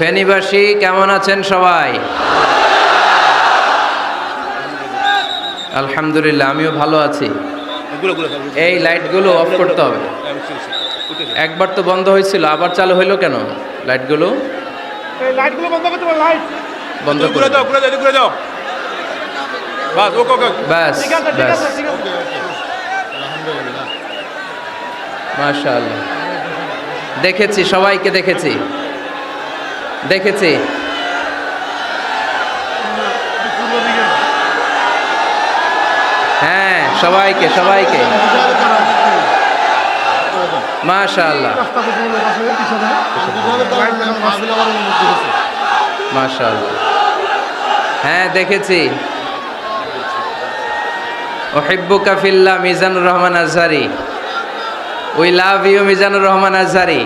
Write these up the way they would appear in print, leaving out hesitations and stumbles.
ফেনীবাসী কেমন আছেন সবাই? আলহামদুলিল্লাহ, আমিও ভালো আছি। এই লাইটগুলো অফ করতে হবে। একবার তো বন্ধ হয়েছিল, আবার চালু হইলো কেন? লাইটগুলো বন্ধ করতে হবে। লাইট বন্ধ ঘুরে করে দাও, ঘুরে যাও। বাস ওকে ওকে ব্যাস ঠিক আছে ব্যাস, আলহামদুলিল্লাহ। মাশাআল্লাহ। দেখেছি, সবাইকে দেখেছি। হ্যাঁ, সবাইকে মাশাআল্লাহ মাশাআল্লাহ। হ্যাঁ, দেখেছি। উহিব্বুকা ফিল্লাহ, Mizanur Rahman Azhari. We love you, Mizanur Rahman Azhari.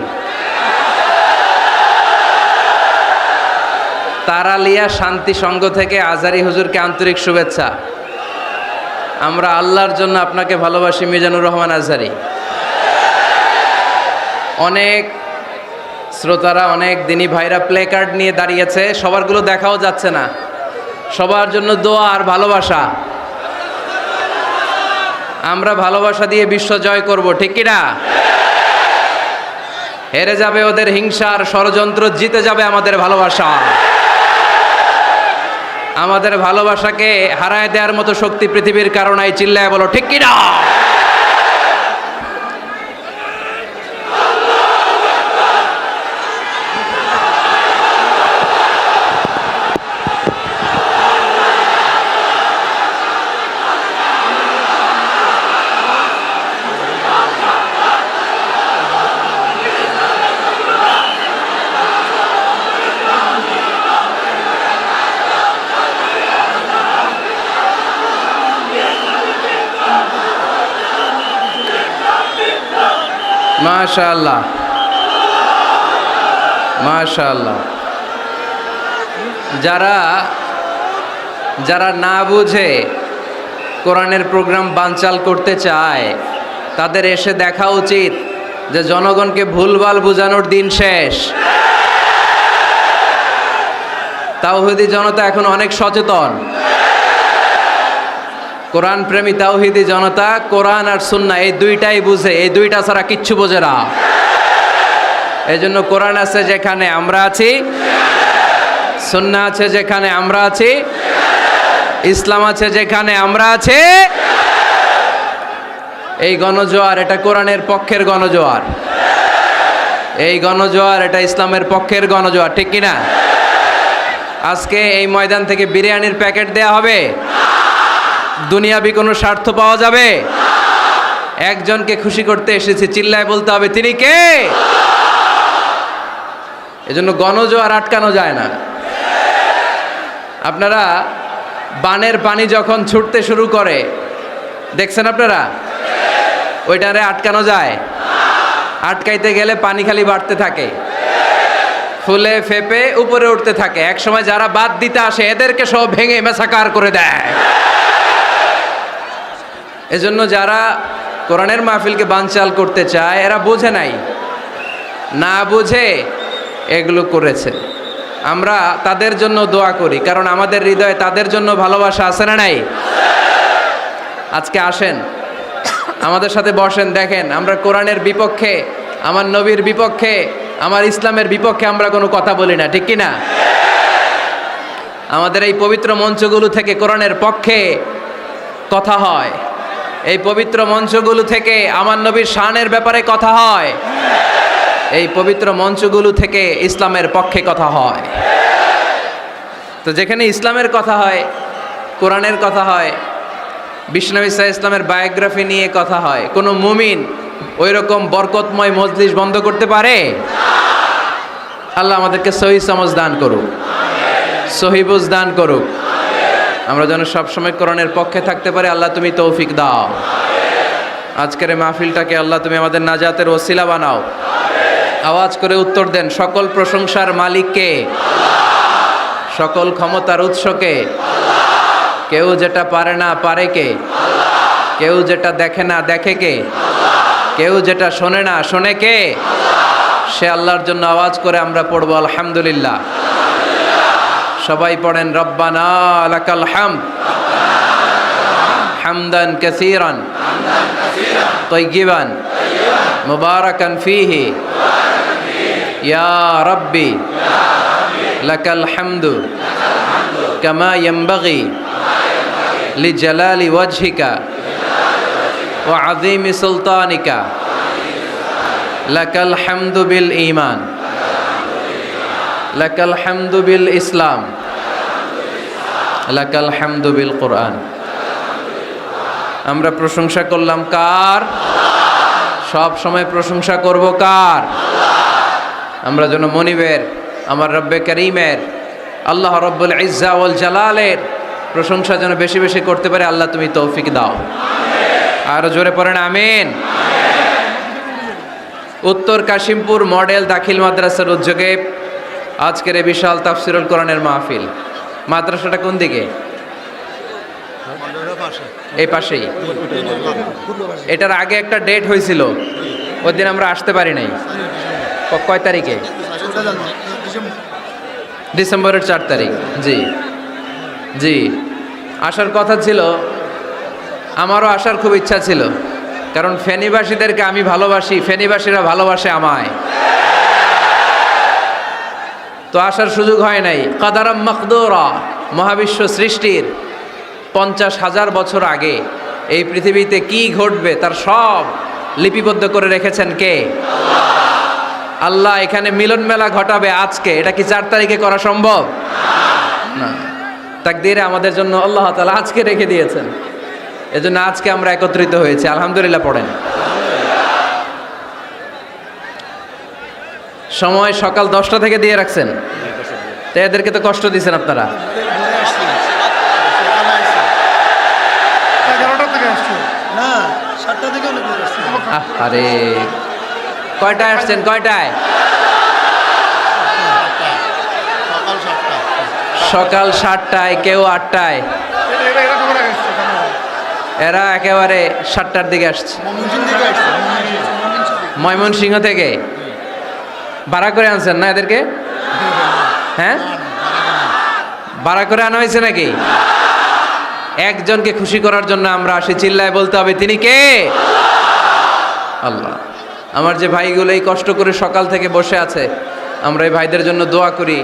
Taralia Shanti Sangha থেকে আজহারি হুজুরকে আন্তরিক শুভেচ্ছা। আমরা আল্লাহর জন্য আপনাকে ভালোবাসি, মিজানুর রহমান আজহারি। অনেক শ্রোতারা, অনেক দিনী ভাইরা প্লে কার্ড নিয়ে দাঁড়িয়েছে, সবারগুলো দেখাও যাচ্ছে না। সবার জন্য দোয়া আর ভালোবাসা। আমরা ভালোবাসা দিয়ে বিশ্ব জয় করব, ঠিক কিনা? হেরে যাবে ওদের হিংসার ষড়যন্ত্র, জিতে যাবে আমাদের ভালোবাসা। আমাদের ভালোবাসাকে হারায় দেওয়ার মতো শক্তি পৃথিবীর কারণে, চিল্লায় বলো ঠিক কিনা? মাশাআল্লাহ মাশাআল্লাহ। যারা না বুঝে কোরআনের প্রোগ্রাম বানচাল করতে চায়, তাদের এসে দেখা উচিত যে জনগণকে ভুলভাল বোঝানোর দিন শেষ। তাওহীদি জনতা এখন অনেক সচেতন। কোরআন প্রেমী তাওহীদি জনতা কোরআন আর সুন্নাহ এই দুইটাই বুঝে, এই দুইটা ছাড়া কিচ্ছু বোঝে না। এই জন্য কোরআন আছে যেখানে আমরা আছি, সুন্নাহ আছে যেখানে আমরা আছি, ইসলাম আছে যেখানে আমরা আছি। এই গণজোয়ার, এটা কোরআনের পক্ষের গণজোয়ার। এই গণজোয়ার, এটা ইসলামের পক্ষের গণজোয়ার, ঠিক কিনা? আজকে এই ময়দান থেকে বিরিয়ানির প্যাকেট দেয়া হবে? দুনিয়াবি কোনো স্বার্থ পাওয়া যাবে? একজনকে খুশি করতে এসেছি, চিল্লায় বলতে হবে তিনি কে? এজন্য গণজোয়ার আটকানো যায় না। আপনারা বানের পানি যখন ছুটতে শুরু করে, দেখছেন আপনারা? ওইটারে আটকানো যায়? আটকাইতে গেলে পানি খালি বাড়তে থাকে, ফুলে ফেপে উপরে উঠতে থাকে। একসময় যারা বাদ দিতে আসে এদেরকে সব ভেঙে মেসাকার করে দেয়। এজন্য যারা কোরআনের মাহফিলকে বানচাল করতে চায়, এরা বোঝে নাই, না বুঝে এগুলো করেছে। আমরা তাদের জন্য দোয়া করি, কারণ আমাদের হৃদয়ে তাদের জন্য ভালোবাসা আছে না নাই? আজকে আসেন, আমাদের সাথে বসেন, দেখেন আমরা কোরআনের বিপক্ষে, আমার নবীর বিপক্ষে, আমার ইসলামের বিপক্ষে আমরা কোনো কথা বলি না, ঠিক কিনা? আমাদের এই পবিত্র মঞ্চগুলো থেকে কোরআনের পক্ষে কথা হয়। এই পবিত্র মঞ্চগুলো থেকে আমার নবীর শানের ব্যাপারে কথা হয়। এই পবিত্র মঞ্চগুলো থেকে ইসলামের পক্ষে কথা হয়। তো যেখানে ইসলামের কথা হয়, কোরআনের কথা হয়, বিশ্বনবী সাল্লাল্লাহু আলাইহি ইসলামের বায়োগ্রাফি নিয়ে কথা হয়, কোনো মুমিন ওই রকম বরকতময় মজলিস বন্ধ করতে পারে? আল্লাহ আমাদেরকে সহি সমঝ দান করুক, সহি বুঝ দান করুক। আমরা যেন সবসময় কোরআনের পক্ষে থাকতে পারি। আল্লাহ তুমি তৌফিক দাও। আজকের এই মাহফিলটাকে আল্লাহ তুমি আমাদের নাজাতের ওসিলা বানাও। আওয়াজ করে উত্তর দেন, সকল প্রশংসার মালিককে, সকল ক্ষমতার উৎসকে। কেউ যেটা পারে না পারে কে? কেউ যেটা দেখে না দেখে কে? কেউ যেটা শোনে না শোনে কে? সে আল্লাহর জন্য আওয়াজ করে আমরা পড়ব আলহামদুলিল্লাহ। সবাই পড়েন রব্বানা লাকাল হামদ হামদান কাসীরান তাইয়িবান মুবারাকান ফীহি ইয়া রাব্বি লাকাল হামদু কামা ইয়ানবাগি লিজালালি ওয়াজহিকা ওয়া আযীমি সুলতানিকা লাকাল হামদু বিল ঈমান লাকাল হামদু বিল ইসলাম লাকাল হামদু বিল কুরআন। আমরা প্রশংসা করলাম কার? সব সময় প্রশংসা করব কার? আমরা যেন মনিবের, আমার রব্বে করিমের, আল্লাহ রব্বুল ইজ্জা ওয়াল জালালের প্রশংসা যেন বেশি বেশি করতে পারে। আল্লাহ তুমি তৌফিক দাও। আর জোরে পড়েন আমিন। উত্তর কাশিমপুর মডেল দাখিল মাদ্রাসার উদ্যোগে আজকের এই বিশাল তাফসিরুল কোরআনের মাহফিল। মাদ্রাসাটা কোন দিকে? এই পাশেই। এটার আগে একটা ডেট হয়েছিল, ওই দিন আমরা আসতে পারি নাই। কয় তারিখে? ডিসেম্বরের 4 তারিখ। জি জি, আসার কথা ছিল, আমারও আসার খুব ইচ্ছা ছিল, কারণ ফেনীবাসীদেরকে আমি ভালোবাসি, ফেনীবাসীরা ভালোবাসে আমায়। তো আসার সুযোগ হয় নাই। কাদারাম মাকদুরা, মহাবিশ্ব সৃষ্টির 50,000 বছর আগে এই পৃথিবীতে কি ঘটবে তার সব লিপিবদ্ধ করে রেখেছেন কে? আল্লাহ। এখানে মিলন মেলা ঘটাবে আজকে, এটা কি 4 তারিখে করা সম্ভব? না, তাকদীরে আমাদের জন্য আল্লাহ তাআলা আজকে রেখে দিয়েছেন। এজন্য আজকে আমরা একত্রিত হয়েছি। আলহামদুলিল্লাহ পড়েন। সময় সকাল 10টা থেকে দিয়ে রাখছেন, তো এদেরকে তো কষ্ট দিয়েছেন আপনারা। আরে কয়টায় আসছেন? কয়টায়? সকাল 7টায়, কেউ 8টায়। এরা একেবারে 7টার দিকে আসছে। ময়মনসিংহ থেকে ভাড়া করে আনছেন না এদেরকে? হ্যাঁ, ভাড়া করে আনা হয়েছে নাকি? একজনকে খুশি করার জন্য আমরা আসি, চিল্লায় বলতে হবে তিনি কে? আল্লাহ। আমার যে ভাইগুলো এই কষ্ট করে সকাল থেকে বসে আছে, আমরা এই ভাইদের জন্য দোয়া করি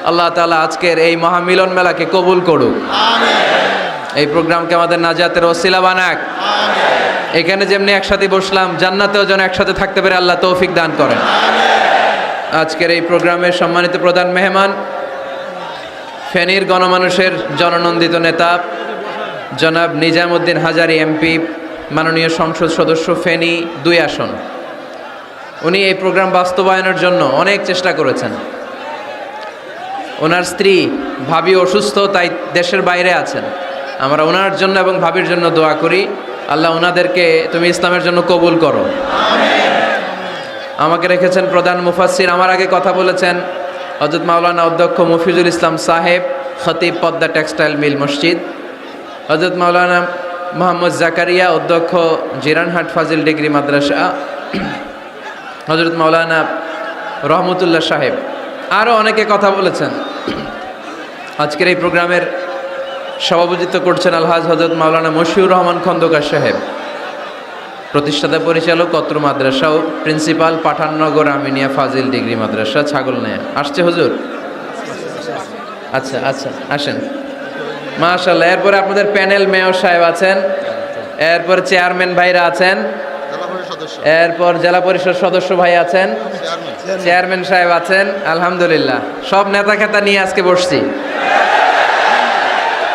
আল্লাহ তাআলা আজকের এই মহামিলন মেলাকে কবুল করুক। এই প্রোগ্রামকে আমাদের নাজাতের ওসিলা বানাক। এখানে যেমনি একসাথে বসলাম, জান্নাতেও যেন একসাথে থাকতে পারে আল্লাহ তৌফিক দান করেন। আজকের এই প্রোগ্রামের সম্মানিত প্রধান মেহমান, ফেনীর গণমানুষের জননন্দিত নেতা জনাব নিজামউদ্দিন হাজারী এমপি, মাননীয় সংসদ সদস্য ফেনী 2 আসন। উনি এই প্রোগ্রাম বাস্তবায়নের জন্য অনেক চেষ্টা করেছেন। ওনার স্ত্রী ভাবি অসুস্থ, তাই দেশের বাইরে আছেন। আমরা ওনার জন্য এবং ভাবির জন্য দোয়া করি, আল্লাহ ওনাদেরকে তুমি ইসলামের জন্য কবুল করো। আমাকে রেখেছেন প্রধান মুফাসসির। আমার আগে কথা বলেছেন হযরত মাওলানা অধ্যক্ষ মফিজুল ইসলাম সাহেব, খতিব পদ্মা টেক্সটাইল মিল মসজিদ। হযরত মাওলানা মোহাম্মদ জাকারিয়া, অধ্যক্ষ জিরানহাট ফাজিল ডিগ্রি মাদ্রাসা। হযরত মাওলানা রহমতুল্লাহ সাহেব, আরও অনেকে কথা বলেছেন। আজকের এই প্রোগ্রামের সভাপতিত্ব করছেন আলহাজ হযরত মাওলানা মশিউর রহমান খন্দকার সাহেব, প্রতিষ্ঠাতা পরিচালক অত্র মাদ্রাসা ও প্রিন্সিপাল পাঠাননগর আমিনিয়া ফাজিল ডিগ্রি মাদ্রাসা ছাগলনাইয়া। আসছে হুজুর? আচ্ছা আচ্ছা, আসেন। মাশাআল্লাহ। এরপরে আপনাদের প্যানেল মেয়র সাহেব আছেন, এরপর চেয়ারম্যান ভাইরা আছেন, এরপর জেলা পরিষদ সদস্য ভাই আছেন, চেয়ারম্যান সাহেব আছেন। আলহামদুলিল্লাহ, সব নেতা খেতা নিয়ে আজকে বসছি।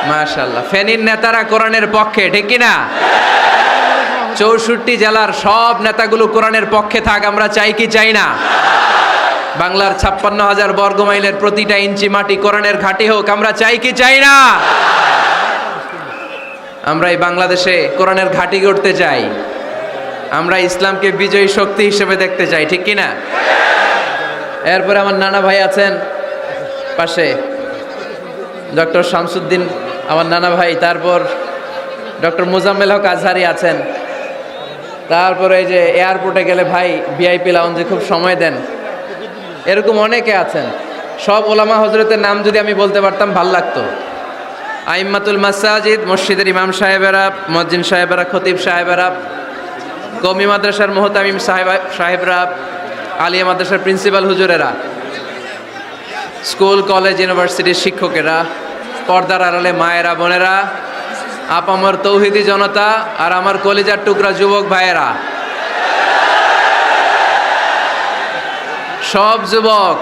মাশাআল্লাহ। ফেনীর নেতারা কোরআনের পক্ষে, ঠিক কিনা? 64 জেলার সব নেতাগুলো কোরআনের পক্ষে থাক, আমরা চাই কি চাই না? বাংলার 56,000 বর্গ মাইলের প্রতিটা ইঞ্চি মাটি কোরআনের ঘাঁটি হোক, আমরা চাই কি চাই না? আমরা এই বাংলাদেশে কোরআনের ঘাঁটি গড়তে চাই, আমরা ইসলামকে বিজয়ী শক্তি হিসেবে দেখতে চাই, ঠিক কিনা? এরপরে আমার নানা ভাই আছেন পাশে, ডক্টর শামসুদ্দিন আমার নানা ভাই, তারপর ডক্টর মোজাম্মেল হক আজহারি আছেন, তারপরে এই যে এয়ারপোর্টে গেলে ভাই ভিআইপি লাউঞ্জে খুব সময় দেন এরকম অনেকে আছেন। সব ওলামা হজরতের নাম যদি আমি বলতে পারতাম ভাল লাগতো। আইম্মাতুল মাসাজিদ, মসজিদের ইমাম সাহেবেরা, মুয়াজ্জিন সাহেবেরা, খতিব সাহেবেরা, কওমি মাদ্রাসার মুহতামিম সাহেবরা, আলিয়া মাদ্রাসার প্রিন্সিপাল হুজুরেরা, স্কুল কলেজ ইউনিভার্সিটির শিক্ষকেরা, পর্দার আড়ালে মায়েরা বোনেরা, আপামর তৌহিদি জনতা, আর আমার কলিজার টুকরা যুবক ভাইয়েরা, সব যুবক,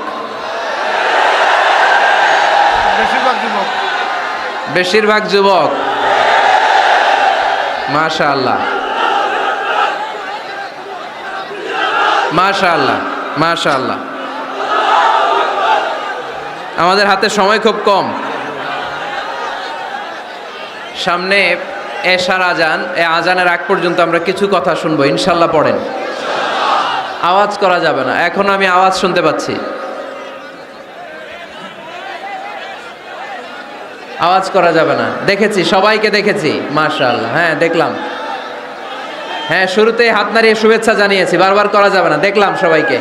বেশিরভাগ যুবক, মাশাআল্লাহ মাশাআল্লাহ মাশাআল্লাহ। আমাদের হাতে সময় খুব কম। সামনে এশার আজান, এই আজানের আগ পর্যন্ত আমরা কিছু কথা শুনবো, ইনশাল্লাহ। পড়েন, আওয়াজ করা যাবে না। এখন আমি আওয়াজ শুনতে পাচ্ছি, আওয়াজ করা যাবে না। দেখেছি, সবাইকে দেখেছি, মাশাআল্লাহ। হ্যাঁ দেখলাম, হ্যাঁ শুরুতেই হাত নাড়িয়ে শুভেচ্ছা জানিয়েছি, বারবার করা যাবে না। দেখলাম সবাইকে,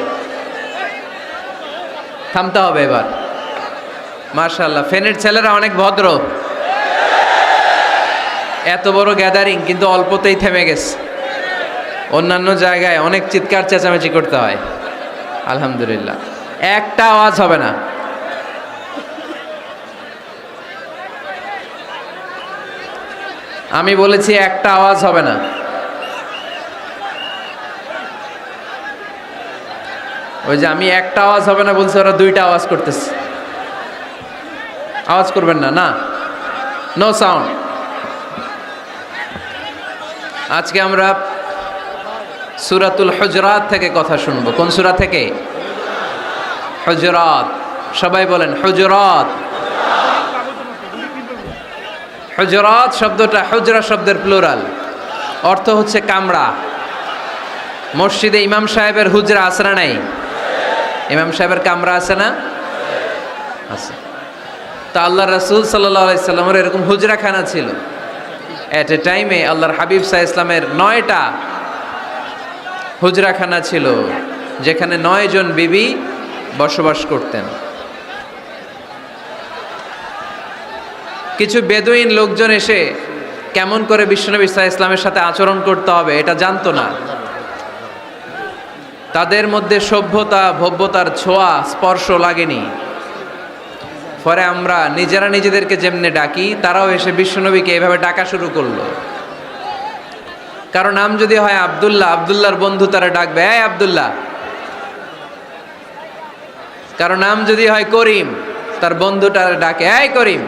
থামতে হবে এবার। মাশাআল্লাহ, ফেনের ছেলেরা অনেক ভদ্র। এত বড় গ্যাদারিং কিন্তু অল্পতেই থেমে গেছে। অন্যান্য জায়গায় অনেক চিৎকার চেঁচামেচি করতে হয়, আলহামদুলিল্লাহ একটা আওয়াজ হবে না। আমি বলেছি একটা আওয়াজ হবে না। ওই যে আমি একটা আওয়াজ হবে না বলছি, ওরা দুইটা আওয়াজ করতেছে। আওয়াজ করবেন না, না, নো সাউন্ড। আজকে আমরা সূরাতুল হুজরাত থেকে কথা শুনবো। কোন সূরা থেকে? হুজরাত। সবাই বলেন হুজরাত। হুজরাত শব্দটা হুজরা শব্দের প্লুরাল, অর্থ হচ্ছে কামরা। মসজিদে ইমাম সাহেবের হুজরা আছে না নাই? ইমাম সাহেবের কামরা আছে না? আছে। তো আল্লাহ রাসূল সাল্লাল্লাহু আলাইহি সাল্লামের এরকম হুজরাখানা ছিল। এট এ টাইমে আল্লাহর হাবিব সাল্লাল্লাহু আলাইহি ইসলামের 9টা হুজরাখানা ছিল, যেখানে 9 জন বিবি বসবাস করতেন। কিছু বেদুইন লোকজন এসে কেমন করে বিশ্বনবী সাল্লাল্লাহু আলাইহি ইসলামের সাথে আচরণ করতে হবে এটা জানতো না। তাদের মধ্যে সভ্যতা ভব্যতার ছোঁয়া স্পর্শ লাগেনি। পরে আমরা নিজেরা নিজেদেরকে যেমনে ডাকি, তারাও এসে বিশ্বনবীকে এভাবে ডাকা শুরু করলো। কারো নাম যদি হয় আব্দুল্লাহ, আব্দুল্লাহর বন্ধু তারা ডাকবে এই আব্দুল্লাহ। কারো নাম যদি হয় করিম, তার বন্ধুটা ডাকে এই করিম।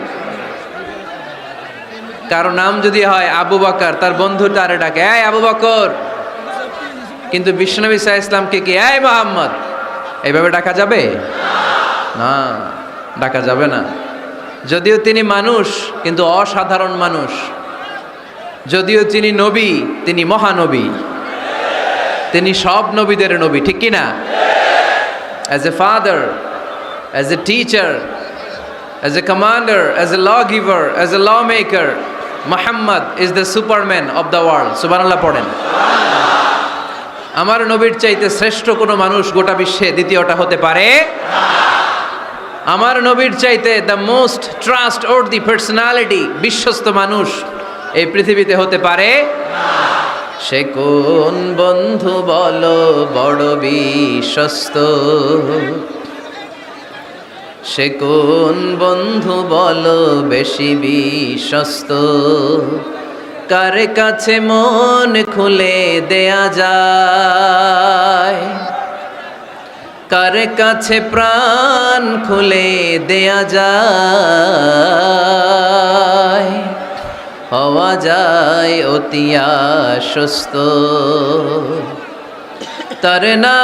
কারো নাম যদি হয় আবু বকর, তার বন্ধুটা ডাকে এই আবু বকর। কিন্তু বিশ্বনবী সাল্লাল্লাহু আলাইহি ইসলামকে কি এই মুহাম্মদ এইভাবে ডাকা যাবে? না, ডাকা যাবে না। যদিও তিনি মানুষ, কিন্তু অসাধারণ মানুষ। যদিও তিনি নবী, তিনি মহানবী। তিনি সব নবীদের নবী, ঠিক কি না? As a father, as a teacher, as a commander, as a law giver, as a law maker, Muhammad is the superman of the world. সুবহানাল্লাহ পড়েন। আমার নবীর চাইতে শ্রেষ্ঠ কোনো মানুষ গোটা বিশ্বে দ্বিতীয়টা হতে পারে না। আমার নবীর চাইতে the most trust worthy personality, বিশ্বস্ত মানুষ এই পৃথিবীতে হতে পারে না। সে কোন বন্ধু বলো বড় বিশ্বস্ত? সে কোন বন্ধু বলো বেশি বিশ্বস্ত? কার কাছে মন খুলে দেয়া যায়, কার কাছে প্রাণ খুলে দেয়া যায়, হওয়া যায় অতি আশ্বস্ত। তার নাম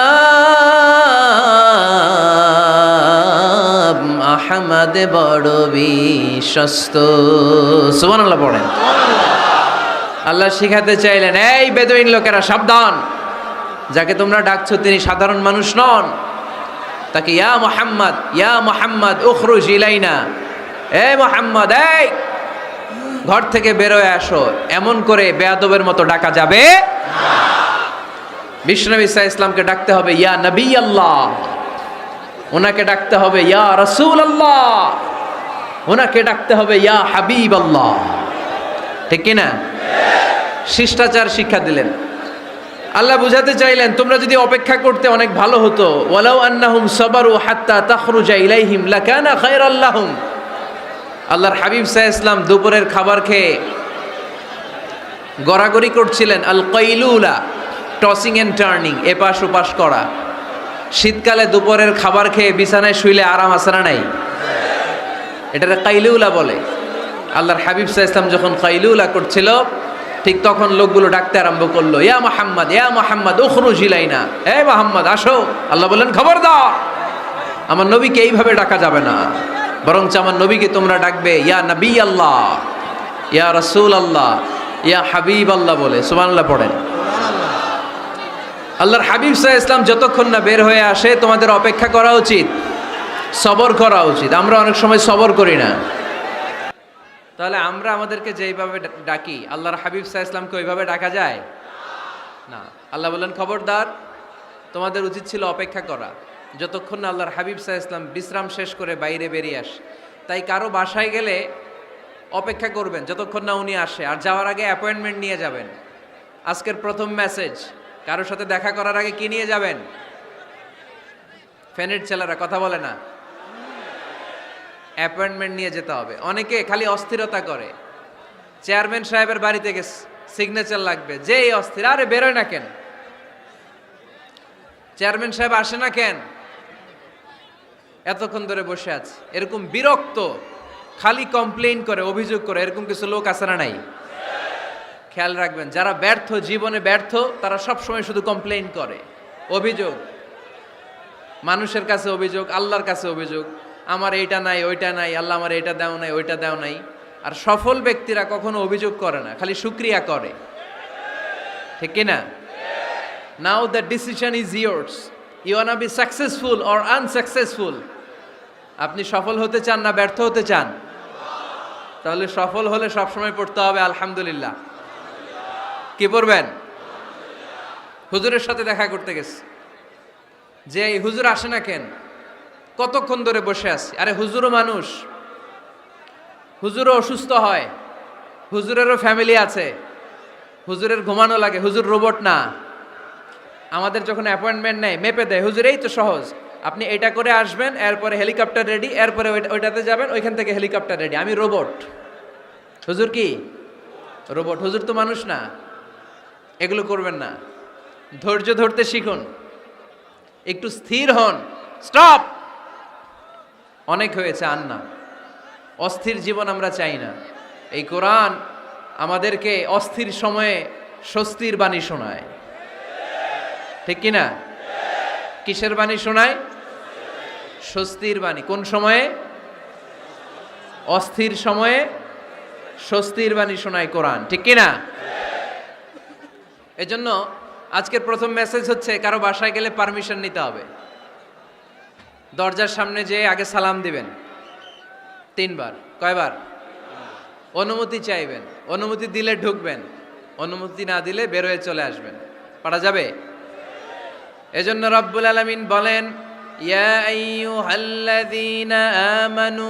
আহমদ বড় বিশ্বস্ত। সুবহানাল্লাহ পড়েন। আল্লাহ শিখাতে চাইলেন, এই বেদুইন লোকেরা সাবধান, যাকে তোমরা ডাকছো তিনি সাধারণ মানুষ নন। তাকে ইয়া মুহাম্মদ উখরুজ ইলাইনা, এই মুহাম্মদ এই ঘর থেকে বেরোয় আসো, এমন করে বেয়াদবের মতো ডাকা যাবে না। বিশ্বনবী সাল্লাল্লাহু আলাইহি ইসলামকে ডাকতে হবে ইয়া নবী আল্লাহ, ওনাকে ডাকতে হবে ইয়া রাসূলুল্লাহ, ওনাকে ডাকতে হবে ইয়া হাবিবাল্লাহ, ঠিক কিনা? শিষ্টাচার শিক্ষা দিলেন। আল্লাহ বুঝাতে চাইলেন তোমরা যদি অপেক্ষা করতে অনেক ভালো হতো। ওয়ালাউ আন্নাহুম সাবারু হাত্তা তাখরুজা ইলাইহিম লাকানা খায়রাল লাহুম। আল্লাহর হাবিব সাল্লাল্লাহু আলাইহি ওয়াসাল্লাম দুপুরের খাবার খেয়ে গড়াগড়ি করছিলেন। আল কাইলুলা, টসিং এন্ড টার্নিং, এপাশ ওপাশ করা। শীতকালে দুপুরের খাবার খেয়ে বিছানায় শুইলে আরাম আছে না নাই? এটাকে কাইলুলা বলে। আল্লাহর হাবিব সাল্লাল্লাহু আলাইহি ওয়াসাল্লাম যখন কাইলুলা করছিল, ঠিক তখন লোকগুলো ডাকতে আরম্ভ করলো, ইয়া মুহাম্মদ, ইয়া মুহাম্মদ উখরুজ ইলাইনা, হে মুহাম্মদ আসো। আল্লাহ বললেন খবরদার, আমার নবীকে এইভাবে ডাকা যাবে না, বরঞ্চ আমার নবীকে তোমরা ডাকবে ইয়া নবী আল্লাহ, ইয়া রাসূল আল্লাহ, ইয়া হাবিব আল্লাহ বলে। সুবহানাল্লাহ পড়েন। আল্লাহর হাবিব সাল্লাল্লাহু আলাইহি ওয়াসাল্লাম যতক্ষণ না বের হয়ে আসে তোমাদের অপেক্ষা করা উচিত, সবর করা উচিত। আমরা অনেক সময় সবর করি না। তাহলে আমরা আমাদেরকে যেইভাবে ডাকি, আল্লাহর হাবিব সাল্লাল্লাহু আলাইহি ওয়াসাল্লামকে ওইভাবে ডাকা যায় না। আল্লাহ বললেন খবরদার, তোমাদের উচিত ছিল অপেক্ষা করা যতক্ষণ না আল্লাহর হাবিব সাল্লাল্লাহু আলাইহি ওয়াসাল্লাম বিশ্রাম শেষ করে বাইরে বেরিয়ে আসে। তাই কারো বাসায় গেলে অপেক্ষা করবেন যতক্ষণ না উনি আসে, আর যাওয়ার আগে অ্যাপয়েন্টমেন্ট নিয়ে যাবেন। আজকের প্রথম মেসেজ, কারোর সাথে দেখা করার আগে কি নিয়ে যাবেন? ফ্যানের ছেলেরা কথা বলে না, অ্যাপয়েন্টমেন্ট নিয়ে যেতে হবে। অনেকে খালি অস্থিরতা করে, চেয়ারম্যান সাহেবের বাড়িতে গেছে, সিগনেচার লাগবে, যেই অস্থির, আরে বেরোয় না কেন, চেয়ারম্যান সাহেব আসে না কেন, এতক্ষণ ধরে বসে আছে। এরকম বিরক্ত, খালি কমপ্লেইন করে, অভিযোগ করে, এরকম কিছু লোক আছে না নাই? খেয়াল রাখবেন, যারা ব্যর্থ, জীবনে ব্যর্থ, তারা সবসময় শুধু কমপ্লেইন করে, অভিযোগ, মানুষের কাছে অভিযোগ, আল্লাহর কাছে অভিযোগ, আমার এইটা নাই, ওইটা নাই, আল্লাহ আমার এইটা দাও নাই, ওইটা দাও নাই। আর সফল ব্যক্তিরা কখনো অভিযোগ করে না, খালি শুকরিয়া করে, ঠিক কিনা? Now the decision is yours, you wanna be successful or unsuccessful. আপনি সফল হতে চান না ব্যর্থ হতে চান? তাহলে সফল হলে সবসময় পড়তে হবে আলহামদুলিল্লাহ। কি পড়বেন? হুজুরের সাথে দেখা করতে গেছে, যে এই হুজুর আসে না কেন, কতক্ষণ ধরে বসে আছি। আরে হুজুরও মানুষ, হুজুরও অসুস্থ হয়, হুজুরেরও ফ্যামিলি আছে, হুজুরের ঘুমানো লাগে, হুজুর রোবট না। আমাদের যখন অ্যাপয়েন্টমেন্ট নেয় মেপে দেয়, হুজুর এই তো সহজ, আপনি এটা করে আসবেন, এরপরে হেলিকপ্টার রেডি, এরপরে ওইটাতে যাবেন, ওইখান থেকে হেলিকপ্টার রেডি। আমি রোবট, হুজুর কি রোবট? হুজুর তো মানুষ না। এগুলো করবেন না, ধৈর্য ধরতে শিখুন, একটু স্থির হন। স্টপ, অনেক হয়েছে, আর না। অস্থির জীবন আমরা চাই না। এই কোরআন আমাদেরকে অস্থির সময়ে স্বস্তির বাণী শোনায়, ঠিক কিনা? কিসের বাণী শোনায়? স্বস্তির বাণী। কোন সময়ে? অস্থির সময়ে স্বস্তির বাণী শোনায় কোরআন, ঠিক কিনা? এজন্য আজকের প্রথম মেসেজ হচ্ছে, কারো বাসায় গেলে পারমিশন নিতে হবে। দরজার সামনে যেয়ে আগে সালাম দিবেন 3 বার। কয়বার? অনুমতি চাইবেন, অনুমতি দিলে ঢুকবেন, অনুমতি না দিলে বের হয়ে চলে আসবেন। পারা যাবে? এজন্য রব্বুল আলামিন বলেন, ইয়া আইয়ুহাল্লাযীনা আমানু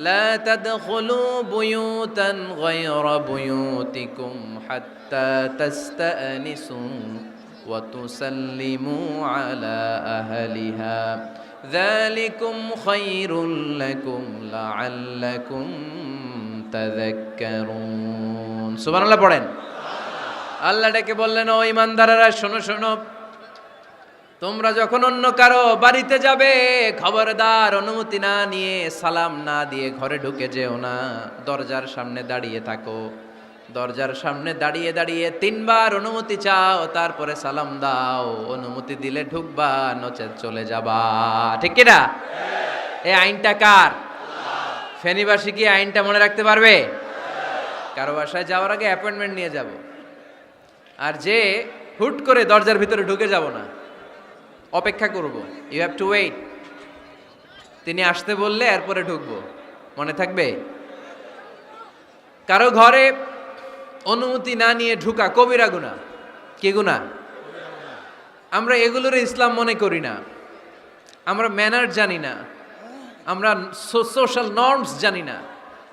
লা তাদখুলু বুয়ুতান গায়রা বুয়ুতিকুম হাত্তা তাস্তানিসু ওয়া তুসাল্লিমু আলা আহলিহা যালিকুম খায়রুল লাকুম লাআল্লাকুম তাযাক্কারুন। সুবহানাল্লাহ পড়েন। আল্লাহ ডেকে বললেন, ও ঈমানদারেরা শোনো শোনো, তোমরা যখন অন্য কারো বাড়িতে যাবে, খবরদার অনুমতি না নিয়ে, সালাম না দিয়ে ঘরে ঢুকে যেও না। দরজার সামনে দাঁড়িয়ে থাকো, দরজার সামনে দাঁড়িয়ে দাঁড়িয়ে 3 বার অনুমতি চাও, তারপরে সালাম দাও। অনুমতি দিলে ঢুকবা, নচেত চলে যাবা, ঠিক কিনা? এই আইনটা কার? ফেনীবাসী কি আইনটা মনে রাখতে পারবে? কারো বাসায় যাওয়ার আগে অ্যাপয়েন্টমেন্ট নিয়ে যাব, আর যে হুট করে দরজার ভিতরে ঢুকে যাব না, অপেক্ষা করব। You have to wait. তিনি আসতে বললে এরপরে ঢুকবো, মনে থাকবে? কারো ঘরে অনুমতি না নিয়ে ঢুকা কবিরা গুনাহ। কি গুনাহ? আমরা এগুলোর ইসলাম মনে করি না। আমরা ম্যানার জানি না, আমরা সোশ্যাল নর্মস জানি না।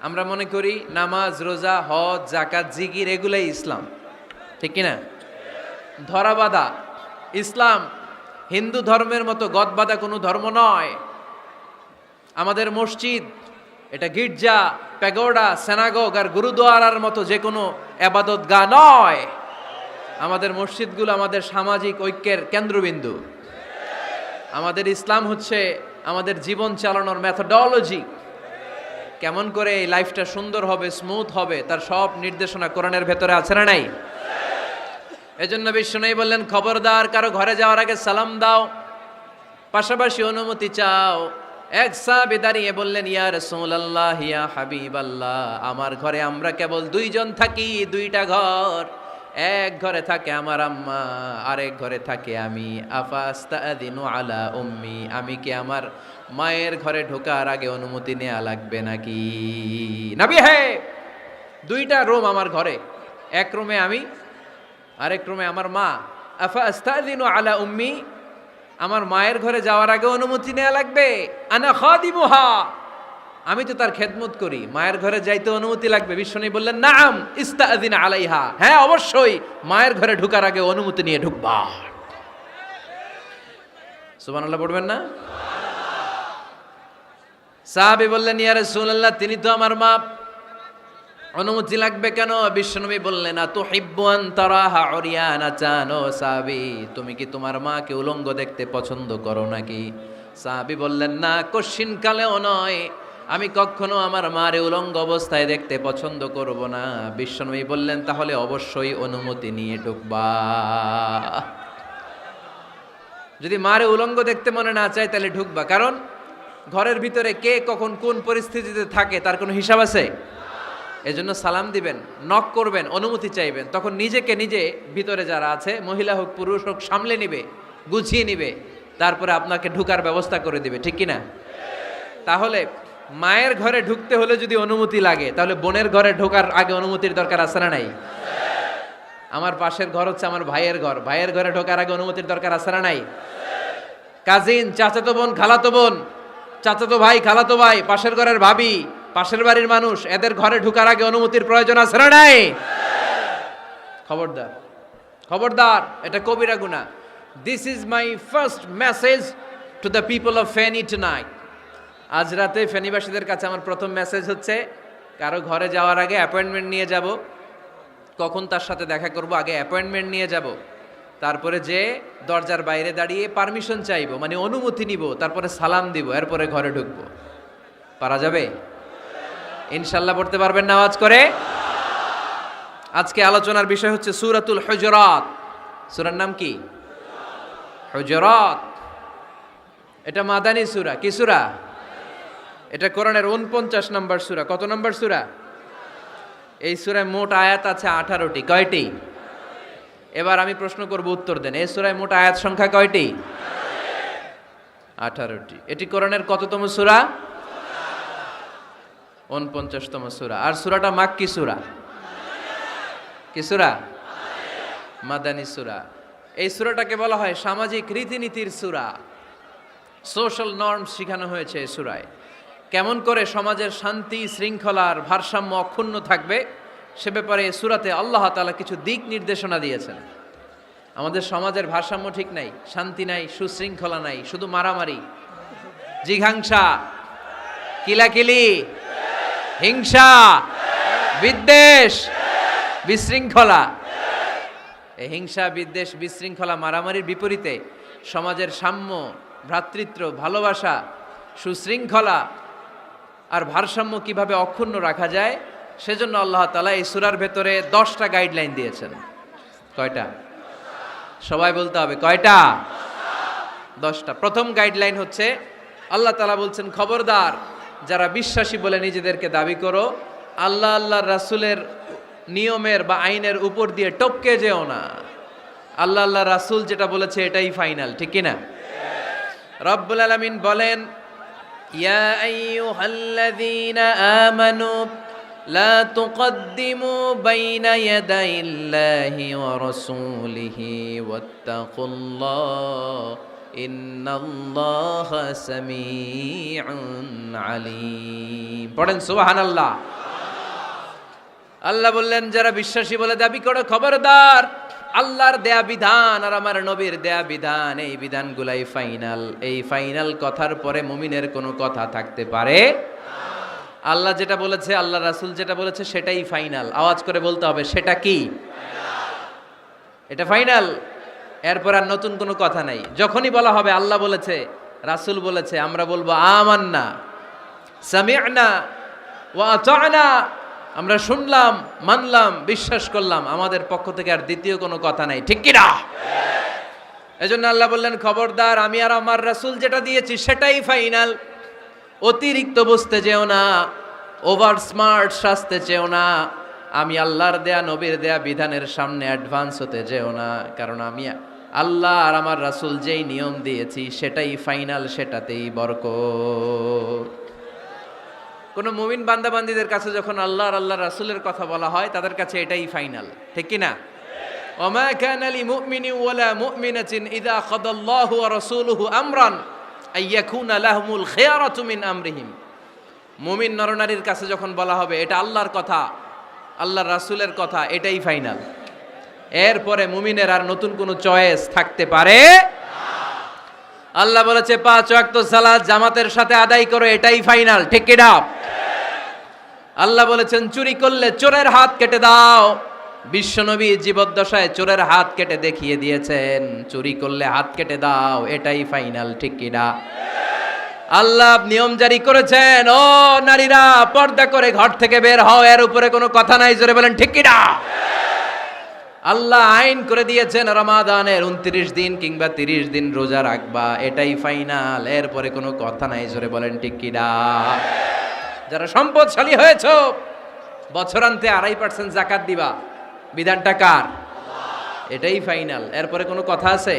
আমরা মনে করি নামাজ, রোজা, হজ, জাকাত, জিকির এগুলাই ইসলাম, ঠিক কিনা? ধরাবাঁধা ইসলাম হিন্দু ধর্মের মতো গদবাঁধা কোনো ধর্ম নয়। আমাদের মসজিদ এটা গির্জা, প্যাগোডা, সেনাগোগ আর গুরুদুয়ারার মতো যে কোনো আবাদতগাহ নয়। আমাদের মসজিদগুলো আমাদের সামাজিক ঐক্যের কেন্দ্রবিন্দু। আমাদের ইসলাম হচ্ছে আমাদের জীবন চালানোর মেথোডোলজি। কেমন করে এই লাইফটা সুন্দর হবে, স্মুথ হবে, তার সব নির্দেশনা কোরআনের ভেতরে আছে না নাই? এজন্য বিশ্বনবী বললেন, খবরদার কারো ঘরে যাওয়ার আগে সালাম দাও, পাশাপাশি অনুমতি চাও। এক সাহাবী দাঁড়িয়ে বললেন, ইয়া রাসূলুল্লাহ, ইয়া হাবিবাল্লাহ, আমার ঘরে আমরা কেবল দুইজন থাকি, দুইটা ঘর। এক ঘরে থাকে আমার আম্মা, আরেক ঘরে থাকে আমি। আফাস্তাদিনু আলা উম্মি, আমি কি আমার মায়ের ঘরে ঢোকার আগে অনুমতি নেওয়া লাগবে নাকি? নবী হে, দুইটা রুম আমার ঘরে, এক রুমে আমি, আরেক রুমে আমার মা। আফাস্তাদিনু আলা উম্মি, আমার মায়ের ঘরে যাওয়ার আগে অনুমতি নেওয়া লাগবে? আনা খাদিমুহা, আমি তো তার খেদমত করি, মায়ের ঘরে যাইতে অনুমতি লাগবে? বিশ্বনবী বললেন, নাম ইস্তাযিন আলাইহা, হ্যাঁ অবশ্যই মায়ের ঘরে ঢোকার আগে অনুমতি নিয়ে ঢুকবা। সুবহানাল্লাহ পড়বেন না? সাহাবী বললেন, ইয়া রাসূলুল্লাহ, তিনি তো আমার মা, অনুমতি লাগবে কেন? বিশ্বনবী বললেন, আতুহিব্বু আন তারাহা উরিয়ানাতান, ও সাহাবী, তুমি কি তোমার মাকে উলঙ্গ দেখতে পছন্দ করো নাকি? সাহাবী বললেন, না, কশিন কালেও নয়, আমি কখনো আমার মারে উলঙ্গ অবস্থায় দেখতে পছন্দ করব না। বিশ্বনবী বললেন, তাহলে অবশ্যই অনুমতি নিয়ে ঢুকবা। যদি মারে উলঙ্গ দেখতে মনে না চায় তাহলে ঢুকবা, কারণ ঘরের ভিতরে কে কখন কোন পরিস্থিতিতে থাকে তার কোনো হিসাব আছে। এজন্য সালাম দিবেন, নক করবেন, অনুমতি চাইবেন, তখন নিজেকে নিজে ভিতরে যারা আছে, মহিলা হোক পুরুষ হোক, সামলে নিবে, গুছিয়ে নিবে, তারপরে আপনাকে ঢুকার ব্যবস্থা করে দিবে, ঠিক কিনা? তাহলে মায়ের ঘরে ঢুকতে হলে যদি অনুমতি লাগে, তাহলে বোনের ঘরে ঢোকার আগে অনুমতির দরকার আছে না নাই? আমার পাশের ঘর হচ্ছে আমার ভাইয়ের ঘর, ভাইয়ের ঘরে ঢোকার আগে অনুমতির দরকার আছে না নাই? কাজিন, চাচাতো বোন, খালাতো বোন, চাচাতো ভাই, খালাতো ভাই, পাশের ঘরের ভাবি, পাশের বাড়ির মানুষ, এদের ঘরে ঢোকার আগে অনুমতির প্রয়োজন আছে না নাই? খবরদার, খবরদার, এটা কবিরা গুনাহ। This is my first message to the people of Feni tonight. আজ রাতে ফেনীবাসীদের কাছে আমার প্রথম মেসেজ হচ্ছে, কারো ঘরে যাওয়ার আগে অ্যাপয়েন্টমেন্ট নিয়ে যাব। কখন তার সাথে দেখা করব, আগে অ্যাপয়েন্টমেন্ট নিয়ে যাব, তারপরে যে দরজার বাইরে দাঁড়িয়ে পারমিশন চাইবো, মানে অনুমতি নিব, তারপরে সালাম দিব, এরপরে ঘরে ঢুকবো। পারা যাবে? ইনশাল্লাহ পড়তে পারবেন না আওয়াজ করে? আজকে আলোচনার বিষয় হচ্ছে সূরাতুল হুজুরাত। সূরার নাম কি? হুজুরাত। এটা মাদানী সূরা। কি সূরা? এটা কোরআনের 49 নম্বর সূরা। কত নম্বর সূরা? এই সূরায় মোট আয়াত আছে 18টি। কয়টি? এবার আমি প্রশ্ন করব, উত্তর দেন। এই সূরায় মোট আয়াত সংখ্যা কয়টি? 18টি। এটি কোরআনের কততম সূরা? 49তম সূরা। আর সূরাটা মাক্কি সূরা। কি সূরা? মাদানী সূরা। এই সূরাটাকে বলা হয় সামাজিক রীতিনীতির সূরা। সোশ্যাল নর্মস শেখানো হয়েছে এই সূরায়। কেমন করে সমাজের শান্তি শৃঙ্খলার ভারসাম্য অক্ষুণ্ণ থাকবে সে ব্যাপারে এই সূরাতে আল্লাহ তাআলা কিছু দিক নির্দেশনা দিয়েছেন। আমাদের সমাজের ভারসাম্য ঠিক নাই, শান্তি নাই, সুশৃঙ্খলা নাই, শুধু মারামারি, জিঘাংসা, কিলাকিলি, হিংসা, বিদ্বেষ, বিশৃঙ্খলা। এই হিংসা, বিদ্বেষ, বিশৃঙ্খলা, মারামারির বিপরীতে সমাজের সাম্য, ভ্রাতৃত্ব, ভালোবাসা, সুশৃঙ্খলা আর ভারসাম্য কিভাবে অক্ষুণ্ণ রাখা যায়, সেজন্য আল্লাহ তাআলা এই সূরার ভেতরে 10টা গাইডলাইন দিয়েছেন। কয়টা? সবাই বলতে হবে, কয়টা? 10টা। প্রথম গাইডলাইন হচ্ছে, আল্লাহ তাআলা বলছেন, খবরদার যারা বিশ্বাসী বলে নিজেদেরকে দাবি করো, আল্লাহ আল্লাহর রাসূলের নিয়মের বা আইনের উপর দিয়ে টপকে যেও না। আল্লাহ আল্লাহ রাসূল যেটা বলেছে এটাই ফাইনাল, ঠিক কিনা? রব্বুল আলামিন বলেন, ইয়া আইয়ুহাল্লাযীনা আমানু লা তুকদ্দিমু বাইনা ইয়াদাইল্লাহি ওয়া রাসূলিহি ওয়াত্তাকুল্লাহ ইন্নাল্লাহা সামিউন আলীম। পড়েন সুবহানাল্লাহ। আল্লাহ বললেন যারা বিশ্বাসী বলে দাবি করে খবরদার, আল্লাহর দেয়া বিধান আর আমার নবীর দেয়া বিধান, এই বিধানগুলাই ফাইনাল। এই ফাইনাল কথার পরে মুমিনের কোনো কথা থাকতে পারে? আল্লাহ যেটা বলেছে, আল্লাহ রাসূল যেটা বলেছে সেটাই ফাইনাল। আওয়াজ করে বলতে হবে সেটা কি? এটা ফাইনাল। এরপর আর নতুন কোনো কথা নাই। যখনই বলা হবে আল্লাহ বলেছে, রাসূল বলেছে, আমরা বলবো আমান্না সামি'না ওয়া আতা'না, আমরা শুনলাম, মানলাম, বিশ্বাস করলাম। আমাদের পক্ষ থেকে আর দ্বিতীয় কোনো কথা নাই, ঠিক কি না? এজন্য আল্লাহ বললেন খবরদার, আমি আর আমার রাসূল যেটা দিয়েছি সেটাই ফাইনাল। অতিরিক্ত বুঝতে যেও না, ওভার স্মার্ট সাজতে চেও না। আমি আল্লাহর দেয়া নবীর দেয়া বিধানের সামনে অ্যাডভান্স হতে যেও না, কারণ আমি আল্লাহ আর আমার রাসূল যেই নিয়ম দিয়েছি সেটাই ফাইনাল, সেটাতেই বরকত। কোন মুমিন বান্দাবান্দীদের কাছে যখন আল্লাহ আর আল্লাহ রাসূলের কথা বলা হয় তাদের কাছে এটাই ফাইনাল, ঠিক কি না? ওমা কানা লিমুমিনিন ওয়ালা মুমিনাতিন ইযা কাদাল্লাহু ওয়া রাসূলুহু আমরান আইয়াকুনা লাহুমুল খিয়ারাতু মিন আমরিহিম। মুমিন নরনারীর কাছে যখন বলা হবে এটা আল্লাহর কথা, আল্লাহর রাসূলের কথা, এটাই ফাইনাল। এরপরে মুমিনের আর নতুন কোনো চয়েস থাকতে পারে না। আল্লাহ বলেছে 5 ওয়াক্ত সালাত জামাতের সাথে আদায় করো, এটাই ফাইনাল, ঠিক কি না? আল্লাহ বলেছেন চুরি করলে চোরের হাত কেটে দাও। বিশ্বনবী জীবদ্দশায় চোরের হাত কেটে দেখিয়ে দিয়েছেন, চুরি করলে হাত কেটে দাও, এটাই ফাইনাল, ঠিক কি না? আল্লাহ নিয়ম জারি করেছেন, ও নারীরা পর্দা করে ঘর থেকে বের হও, এর উপরে কোনো কথা নাই, জোরে বলেন ঠিক কি না? আল্লাহ আইন করে দিয়েছেন রমাদানের 29 দিন কিংবা 30 দিন রোজা রাখবা, এটাই ফাইনাল, এরপরে কোনো কথা নাই, জোরে বলেন ঠিক কি না? যারা সম্পদশালী হয়েছো বছরান্তে 2.5% যাকাত দিবা, বিধানটা কার? এটাই ফাইনাল, এরপরে কোনো কথা আছে?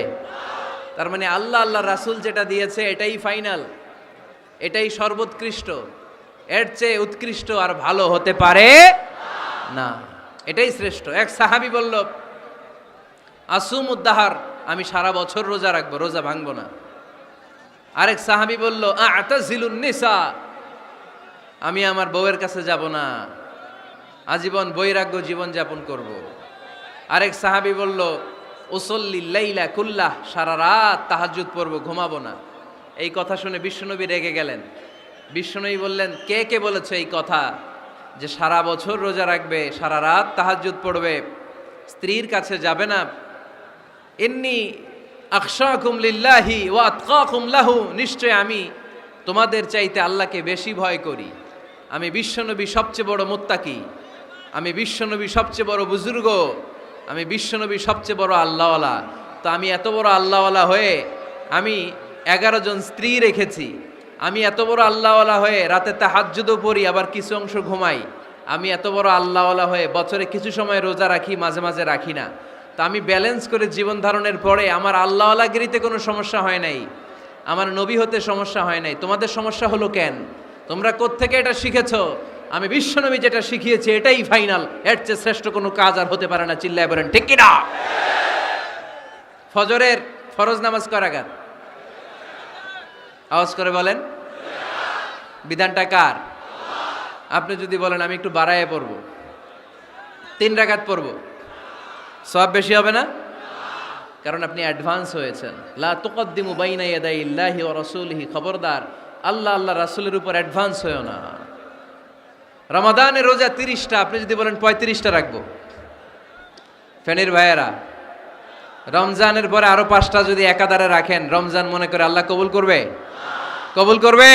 তার মানে আল্লাহ আল্লাহ রাসূল যেটা দিয়েছে এটাই ফাইনাল, এটাই সর্বোৎকৃষ্ট। এর চেয়ে উৎকৃষ্ট আর ভালো হতে পারে না, এটাই শ্রেষ্ঠ। এক সাহাবী বলল আসুমুদ্দাহার, আমি সারা বছর রোজা রাখবো, রোজা ভাঙবো না। আরেক সাহাবী বলল আ'তাজিলুন নিসা, আমি আমার বউয়ের কাছে যাব না, আজীবন বৈরাগ্য জীবন যাপন করব। আরেক সাহাবী বলল উসল্লি লাইলা কুল্লাহ, সারা রাত তাহাজ্জুদ পড়ব, ঘুমাবো না। এই কথা শুনে বিশ্বনবী রেগে গেলেন। বিশ্বনবী বললেন কে কে বলেছে এই কথা যে সারা বছর রোজা রাখবে, সারা রাত তাহাজ্জুদ পড়বে, স্ত্রীর কাছে যাবে না? ইন্নী আখশাকুম লিল্লাহি ওয়া আতকাকুম লাহু, নিশ্চয় আমি তোমাদের চাইতে আল্লাহকে বেশি ভয় করি। আমি বিশ্বনবী সবচেয়ে বড় মুত্তাকি, আমি বিশ্বনবী সবচেয়ে বড় বুজুর্গ, আমি বিশ্বনবী সবচেয়ে বড় আল্লাহওয়ালা। তো আমি এত বড় আল্লাহওয়ালা হয়ে আমি 11 জন স্ত্রী রেখেছি, আমি এত বড় আল্লাহওয়ালা হয়ে রাতে তাহাজ্জুদও পড়ি, আবার কিছু অংশ ঘুমাই। আমি এত বড় আল্লাহওয়ালা হয়ে বছরে কিছু সময় রোজা রাখি, মাঝে মাঝে রাখি না। তা আমি ব্যালেন্স করে জীবন ধারণের পরে আমার আল্লাহওয়ালাগিরিতে কোনো সমস্যা হয় নাই, আমার নবী হতে সমস্যা হয় নাই। তোমাদের সমস্যা হলো কেন? তোমরা কোত্থেকে এটা শিখেছো? আমি বিশ্বনবী যেটা শিখিয়েছি এটাই ফাইনাল, এর চেয়ে শ্রেষ্ঠ কোনো কাজ আর হতে পারে না। চিল্লায় বলেন ঠিক কি না? ফজরের ফরজ নামাজ কয় রাকাত? আওয়াজ করে বলেন। বিধানটা কার? আপনি যদি বলেন আমি একটু বাড়ায়ে পড়ব, 3 রাকাত পড়ব, সওয়াব বেশি হবে না? কারণ আপনি অ্যাডভান্স হয়েছেন। লা তুকদ্দিমু বাইনা ইয়াদাইল্লাহি ওয়া রাসূলিহি, খবরদার আল্লাহ আল্লাহ রাসূলের উপর অ্যাডভান্স হয়ো না। রমাদানের রোজা 30টা, আপনি যদি বলেন 35টা রাখবো, ফেনীর ভাইয়েরা রমজানের পরে আরো 5টা যদি একাধারে রাখেন, রমজান মনে করে আল্লাহ কবুল করবে? কবুল করবে?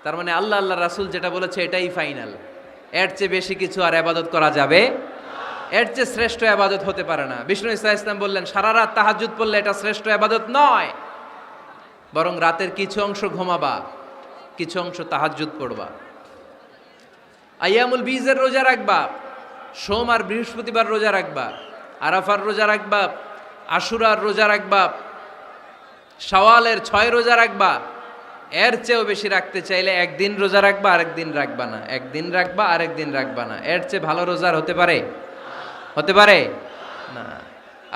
তার মানে আল্লাহ আল্লাহ রাসূল যেটা বলেছে এটাই ফাইনাল, এর চেয়ে বেশি কিছু আর ইবাদত করা যাবে, এর চেয়ে শ্রেষ্ঠ ইবাদত হতে পারে না। বিষ্ণু ইসা ইসলাম বললেন সারা রাত তাহাজ্জুদ পড়লে এটা শ্রেষ্ঠ ইবাদত নয়, বরং রাতের কিছু অংশ ঘুমাবা, কিছু অংশ তাহাজ্জুদ পড়বা। আইয়ামুল বীজের রোজা রাখবা, সোম আর বৃহস্পতিবার রোজা রাখবা, আরাফার রোজা রাখবা, আশুরার রোজা রাখবা, শাওয়ালের 6 রোজা রাখবা। এর চেয়েও বেশি রাখতে চাইলে একদিন রোজা রাখবা, আরেকদিন রাখবা না, একদিন রাখবা, আরেকদিন রাখবা না। এর চেয়ে ভালো রোজার হতে পারে? হতে পারে না।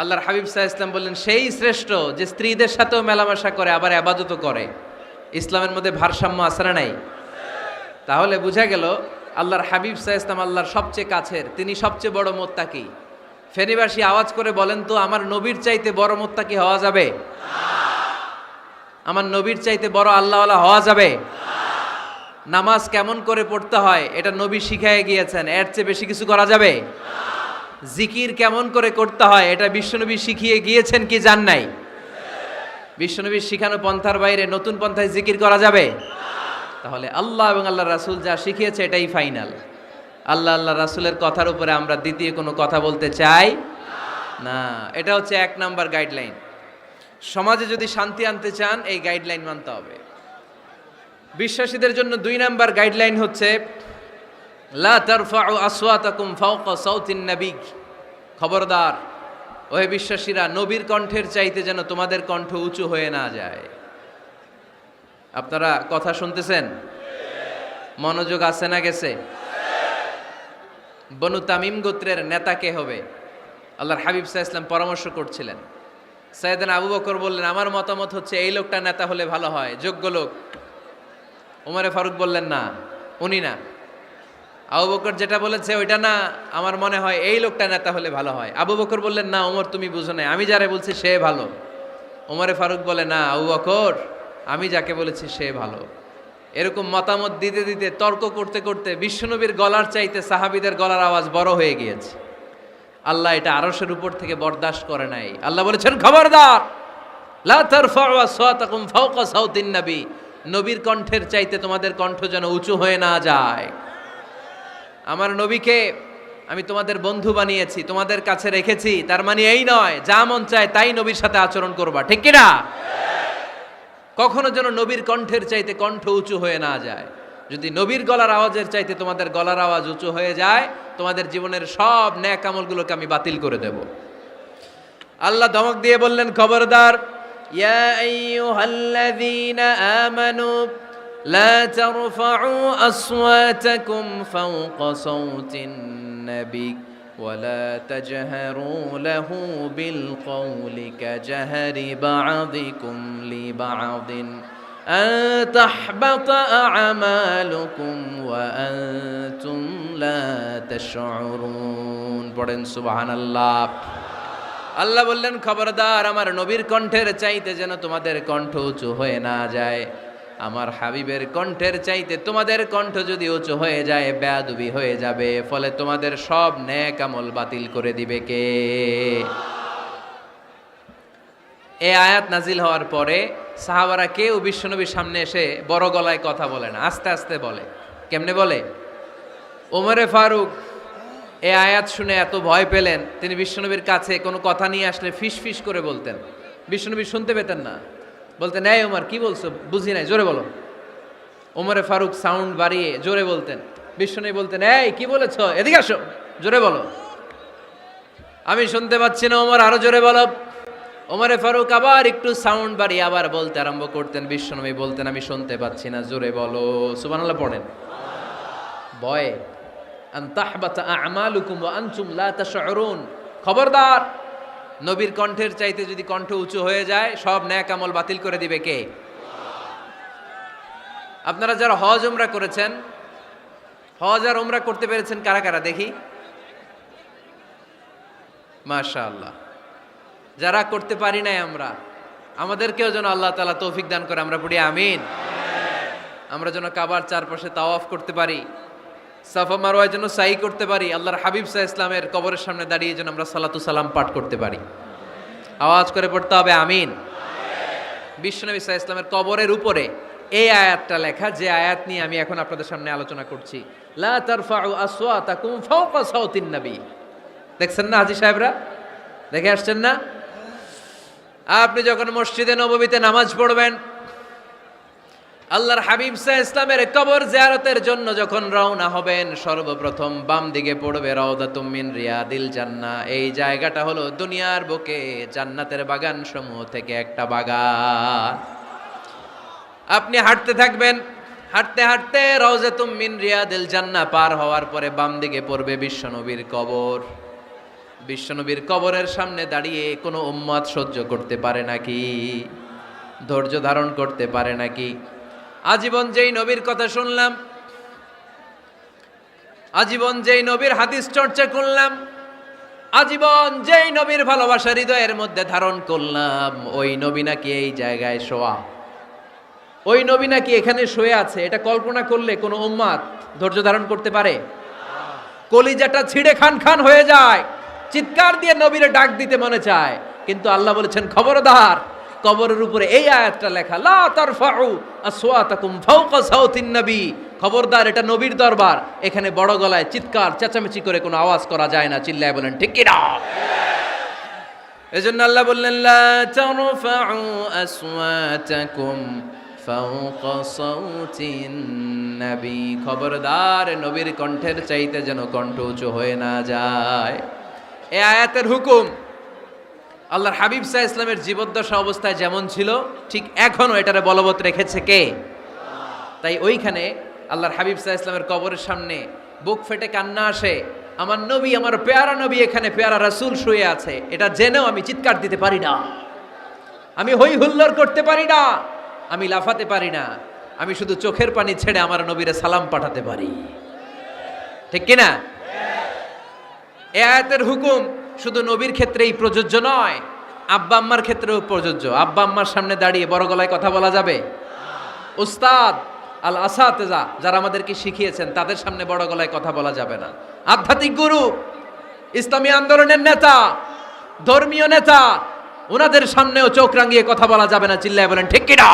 আল্লাহর হাবিব সাল্লাল্লাহু আলাইহি ওয়াসাল্লাম বললেন সেই শ্রেষ্ঠ যে স্ত্রীদের সাথেও মেলামেশা করে আবার ইবাদতও করে। ইসলামের মধ্যে ভারসাম্য আছে না নাই? তাহলে বোঝা গেল আল্লাহর হাবিব সাল্লাল্লাহু আলাইহি ওয়াসাল্লাম আল্লাহর সবচেয়ে কাছের, তিনি সবচেয়ে বড় মুত্তাকি। ফেনীবাসী আওয়াজ করে বলেন তো, আমার নবীর চাইতে বড় মুত্তাকি হওয়া যাবে? আমার নবীর চাইতে বড় আল্লাহওয়ালা হওয়া যাবে? নামাজ কেমন করে পড়তে হয় এটা নবী শিখায় গিয়েছেন, এর চেয়ে বেশি কিছু করা যাবে? জিকির কেমন করে করতে হয় এটা বিশ্বনবী শিখিয়ে গিয়েছেন কি জান নাই? বিশ্বনবীর শিখানো পন্থার বাইরে নতুন পন্থায় জিকির করা যাবে? তাহলে আল্লাহ এবং আল্লাহ রাসূল যা শিখিয়েছে এটাই ফাইনাল। আল্লাহ আল্লাহ রাসূলের কথার উপরে আমরা দ্বিতীয় কোনো কথা বলতে চাই না। এটা হচ্ছে 1 নাম্বার গাইডলাইন। সমাজে যদি শান্তি আনতে চান এই গাইডলাইন মানতে হবে। বিশ্বাসীদের জন্য 2 নাম্বার গাইডলাইন হচ্ছে লা তারফাউ আসওয়াতাকুম ফাওকা সাউতিন নবী। খবরদার ওহে বিশ্বাসীরা, নবীর কণ্ঠের চাইতে যেন তোমাদের কণ্ঠ উঁচু হয়ে না যায়। আপনারা কথা শুনতেছেন? মনোযোগ আছে না গেছে? বনু তামিম গোত্রের নেতা কে হবে? আল্লাহর হাবিব সাল্লাল্লাহু আলাইহি ওয়াসাল্লাম পরামর্শ করছিলেন। সাইয়েদনা আবু বকর বললেন আমার মতামত হচ্ছে এই লোকটা নেতা হলে ভালো হয়, যোগ্য লোক। ওমরে ফারুক বললেন না, উনি না। আবু বকর যেটা বলেছে ওইটা না, আমার মনে হয় এই লোকটা নেতা হলে ভালো হয়। আবু বকর বললেন না ওমর তুমি বুঝো না, আমি যারে বলছি সে ভালো। ওমরে ফারুক বলে না আবু বকর, আমি যাকে বলেছি সে ভালো। এরকম মতামত দিতে দিতে তর্ক করতে করতে বিশ্বনবীর গলার চাইতে সাহাবীদের গলার আওয়াজ বড় হয়ে গিয়েছে। আল্লাহ এটা আরশের উপর থেকে বরদাস্ত করে নাই। আল্লাহ বলেছেন খবরদার, লা তারফাউ আসওয়াতাকুম ফাওকা সাউতিন নবী। নবীর কণ্ঠের চাইতে তোমাদের কণ্ঠ যেন উঁচু হয়ে না যায়। আমার নবীকে আমি তোমাদের বন্ধু বানিয়েছি, তোমাদের কাছে রেখেছি, তার মানে এই নয় যা মন চায় তাই নবীর সাথে আচরণ করবা, ঠিক কি না? কখনো যেন নবীর কণ্ঠের চাইতে কণ্ঠ উঁচু হয়ে না যায়। যদি নবীর গলার আওয়াজের চাইতে তোমাদের গলার আওয়াজ উঁচু হয়ে যায়, তোমাদের জীবনের সব নেক আমলগুলোকে আমি বাতিল করে দেব। আল্লাহ ধমক দিয়ে বললেন খবরদার, ইয়া আইয়ুহাল্লাযীনা আমানু লা তারফাউ আসওয়াতাকুম ফাওকা সাউতিন নবী ওয়ালা তাজহারু লাহু বিল কওলি কাজহারি বা'দিকুম লিবা'দিন আন তাহবাতা আ'মালুকুম ওয়া আনতুম লা তাশউরুন। পড়েন সুবহানাল্লাহ। আল্লাহ বললেন খবরদার, আমার নবীর কণ্ঠের চাইতে যেন তোমাদের কণ্ঠ উঁচু হয়ে না যায়। আমার হাবিবের কণ্ঠের চাইতে তোমাদের কণ্ঠ যদি উঁচু হয়ে যায় বেয়াদবি হয়ে যাবে, ফলে তোমাদের সব নেক আমল বাতিল করে দিবে কে? এই আয়াত নাজিল হওয়ার পরে সাহাবারা কেউ বিশ্বনবীর সামনে এসে বড় গলায় কথা বলে না, আস্তে আস্তে বলে। কেমনে বলে? ওমরে ফারুক এই আয়াত শুনে এত ভয় পেলেন, তিনি বিশ্বনবীর কাছে কোনো কথা নিয়ে আসলে ফিস ফিস করে বলতেন। বিশ্বনবী শুনতে পেতেন না, বলতেন এই ওমর কি বলছো, বুঝি নাই, জোরে বলো। ওমরে ফারুক সাউন্ড বাড়িয়ে জোরে বলতেন। বিশ্বনবী বলতেন এই কি বলেছো, এদিকে আসো, জোরে বলো। আমি শুনতে পাচ্ছি না ওমর, আরো জোরে বলো। ওমরে ফারুক আবার একটু সাউন্ড বাড়িয়ে আবার বলতে আরম্ভ করতেন। বিশ্বনবী বলতেন আমি শুনতে পাচ্ছি না, জোরে বলো। সুবহানাল্লাহ পড়েন। ভয়ে আন তাহবাতা আ'মালুকুম ওয়া আনতুম লা তাশউরুন। খবরদার, নবীর কণ্ঠের চাইতে যদি কণ্ঠ উঁচু হয়ে যায় সব নেক আমল বাতিল করে দিবে কে? আপনারা যারা হজ উমরা করেছেন, হজ আর উমরা করতে পেরেছেন কারা কারা দেখি? মাশাআল্লাহ। যারা করতে পারি নাই আমরা, আমাদেরকেও যেন আল্লাহ তাআলা তৌফিক দান করে, আমরা পড়ি আমিন। আমরা যেন কাবার চারপাশে তাওয়াফ করতে পারি, সাফা মারওয়ায় যেন সাই করতে পারি, আল্লাহর হাবিব সাল্লাল্লাহু আলাইহি ওয়াসাল্লামের কবরের সামনে দাঁড়িয়ে যেন আমরা সালাতু সালাম পাঠ করতে পারি। আওয়াজ করে পড়তে হবে আমিন। বিশ্বনবী সাল্লাল্লাহু আলাইহি ওয়াসাল্লামের কবরের উপরে এই আয়াতটা লেখা, যে আয়াত নিয়ে আমি এখন আপনাদের সামনে আলোচনা করছি। লা তারফাউ আসওয়াতাকুম ফাওকা সাউতিন নবী। দেখছেন না হাজী সাহেবরা, দেখে আসছেন না? আপনি যখন মসজিদে নববীতে নামাজ পড়বেন, আল্লাহর হাবিব সাল্লাল্লাহু আলাইহি ওয়াসাল্লামের কবর জিয়ারতের জন্য যখন রওনা হবেন, সর্বপ্রথম বাম দিকে পড়বে রাউদাতুম মিন রিয়াদিল জান্নাহ। এই জায়গাটা হলো দুনিয়ার বুকে জান্নাতের বাগান সমূহ থেকে একটা বাগান। আপনি হাঁটতে থাকবেন, হাঁটতে হাঁটতে রাউদাতুম মিন রিয়াদিল জান্নাহ পার হওয়ার পরে বাম দিকে পড়বে বিশ্বনবীর কবর। বিশ্বনবীর কবরের সামনে দাঁড়িয়ে কোনো উম্মত সহ্য করতে পারে নাকি? ধৈর্য ধারণ করতে পারে নাকি? আজীবন যেই নবীর কথা শুনলাম, আজীবন যেই নবীর হাদিস চর্চা করলাম, আজীবন যেই নবীর ভালোবাসা হৃদয়ের মধ্যে ধারণ করলাম, ওই নবী নাকি এই জায়গায় শোয়া, ওই নবী নাকি এখানে শুয়ে আছে, এটা কল্পনা করলে কোনো উম্মাত ধৈর্য ধারণ করতে পারে? কলিজাটা ছিঁড়ে খান খান হয়ে যায়, চিৎকার দিয়ে নবীরে ডাক দিতে মনে চায়, কিন্তু আল্লাহ বলেছেন খবরদার, কবরের উপরে এই আয়াতটা লেখা, লা তারফাউ আসওয়াতাকুম ফাওকা সাউতিন নবী, খবরদার এটা নবীর দরবার, এখানে বড় গলায় চিৎকার চেঁচামেচি করে কোনো আওয়াজ করা যায় না। চিল্লায় বলেন ঠিক কি না? এজন্য আল্লাহ বললেন লা তারফাউ আসওয়াতাকুম ফাওকা সাউতিন নবী, খবরদার নবীর কণ্ঠের চাইতে যেন কণ্ঠ উঁচু হয়ে না যায়। এই আয়াতের হুকুম আল্লাহর হাবিব সাল্লাল্লাহু আলাইহি ওয়াসাল্লামের জীবদ্দশা অবস্থায় যেমন ছিল ঠিক এখনো এটারে বলবৎ রেখেছে কে? তাই ওইখানে আল্লাহর হাবিব সাল্লাল্লাহু আলাইহি ওয়াসাল্লামের কবরের সামনে বুক ফেটে কান্না আসে, আমার নবী, আমার পেয়ারা নবী এখানে, পেয়ারা রাসূল শুয়ে আছে, এটা জেনেও আমি চিৎকার দিতে পারি না, আমি হই হুল্লোড় করতে পারি না, আমি লাফাতে পারি না, আমি শুধু চোখের পানি ছেড়ে আমার নবীরে সালাম পাঠাতে পারি। ঠিক কিনা? এই আয়াতের হুকুম শুধু নবীর ক্ষেত্রেই প্রযোজ্য নয়, আব্বা আম্মার ক্ষেত্রেও প্রযোজ্য। আব্বা আম্মার সামনে দাঁড়িয়ে বড় গলায় কথা বলা যাবে? উস্তাদ আল আসাতেজা যারা আমাদেরকে শিখিয়েছেন তাদের সামনে বড় গলায় কথা বলা যাবে না। আধ্যাত্মিক গুরু, ইসলামী আন্দোলনের নেতা, ধর্মীয় নেতা, ওনাদের সামনেও চোখ রাঙিয়ে কথা বলা যাবে না। চিল্লায় বলেন ঠিক কিনা?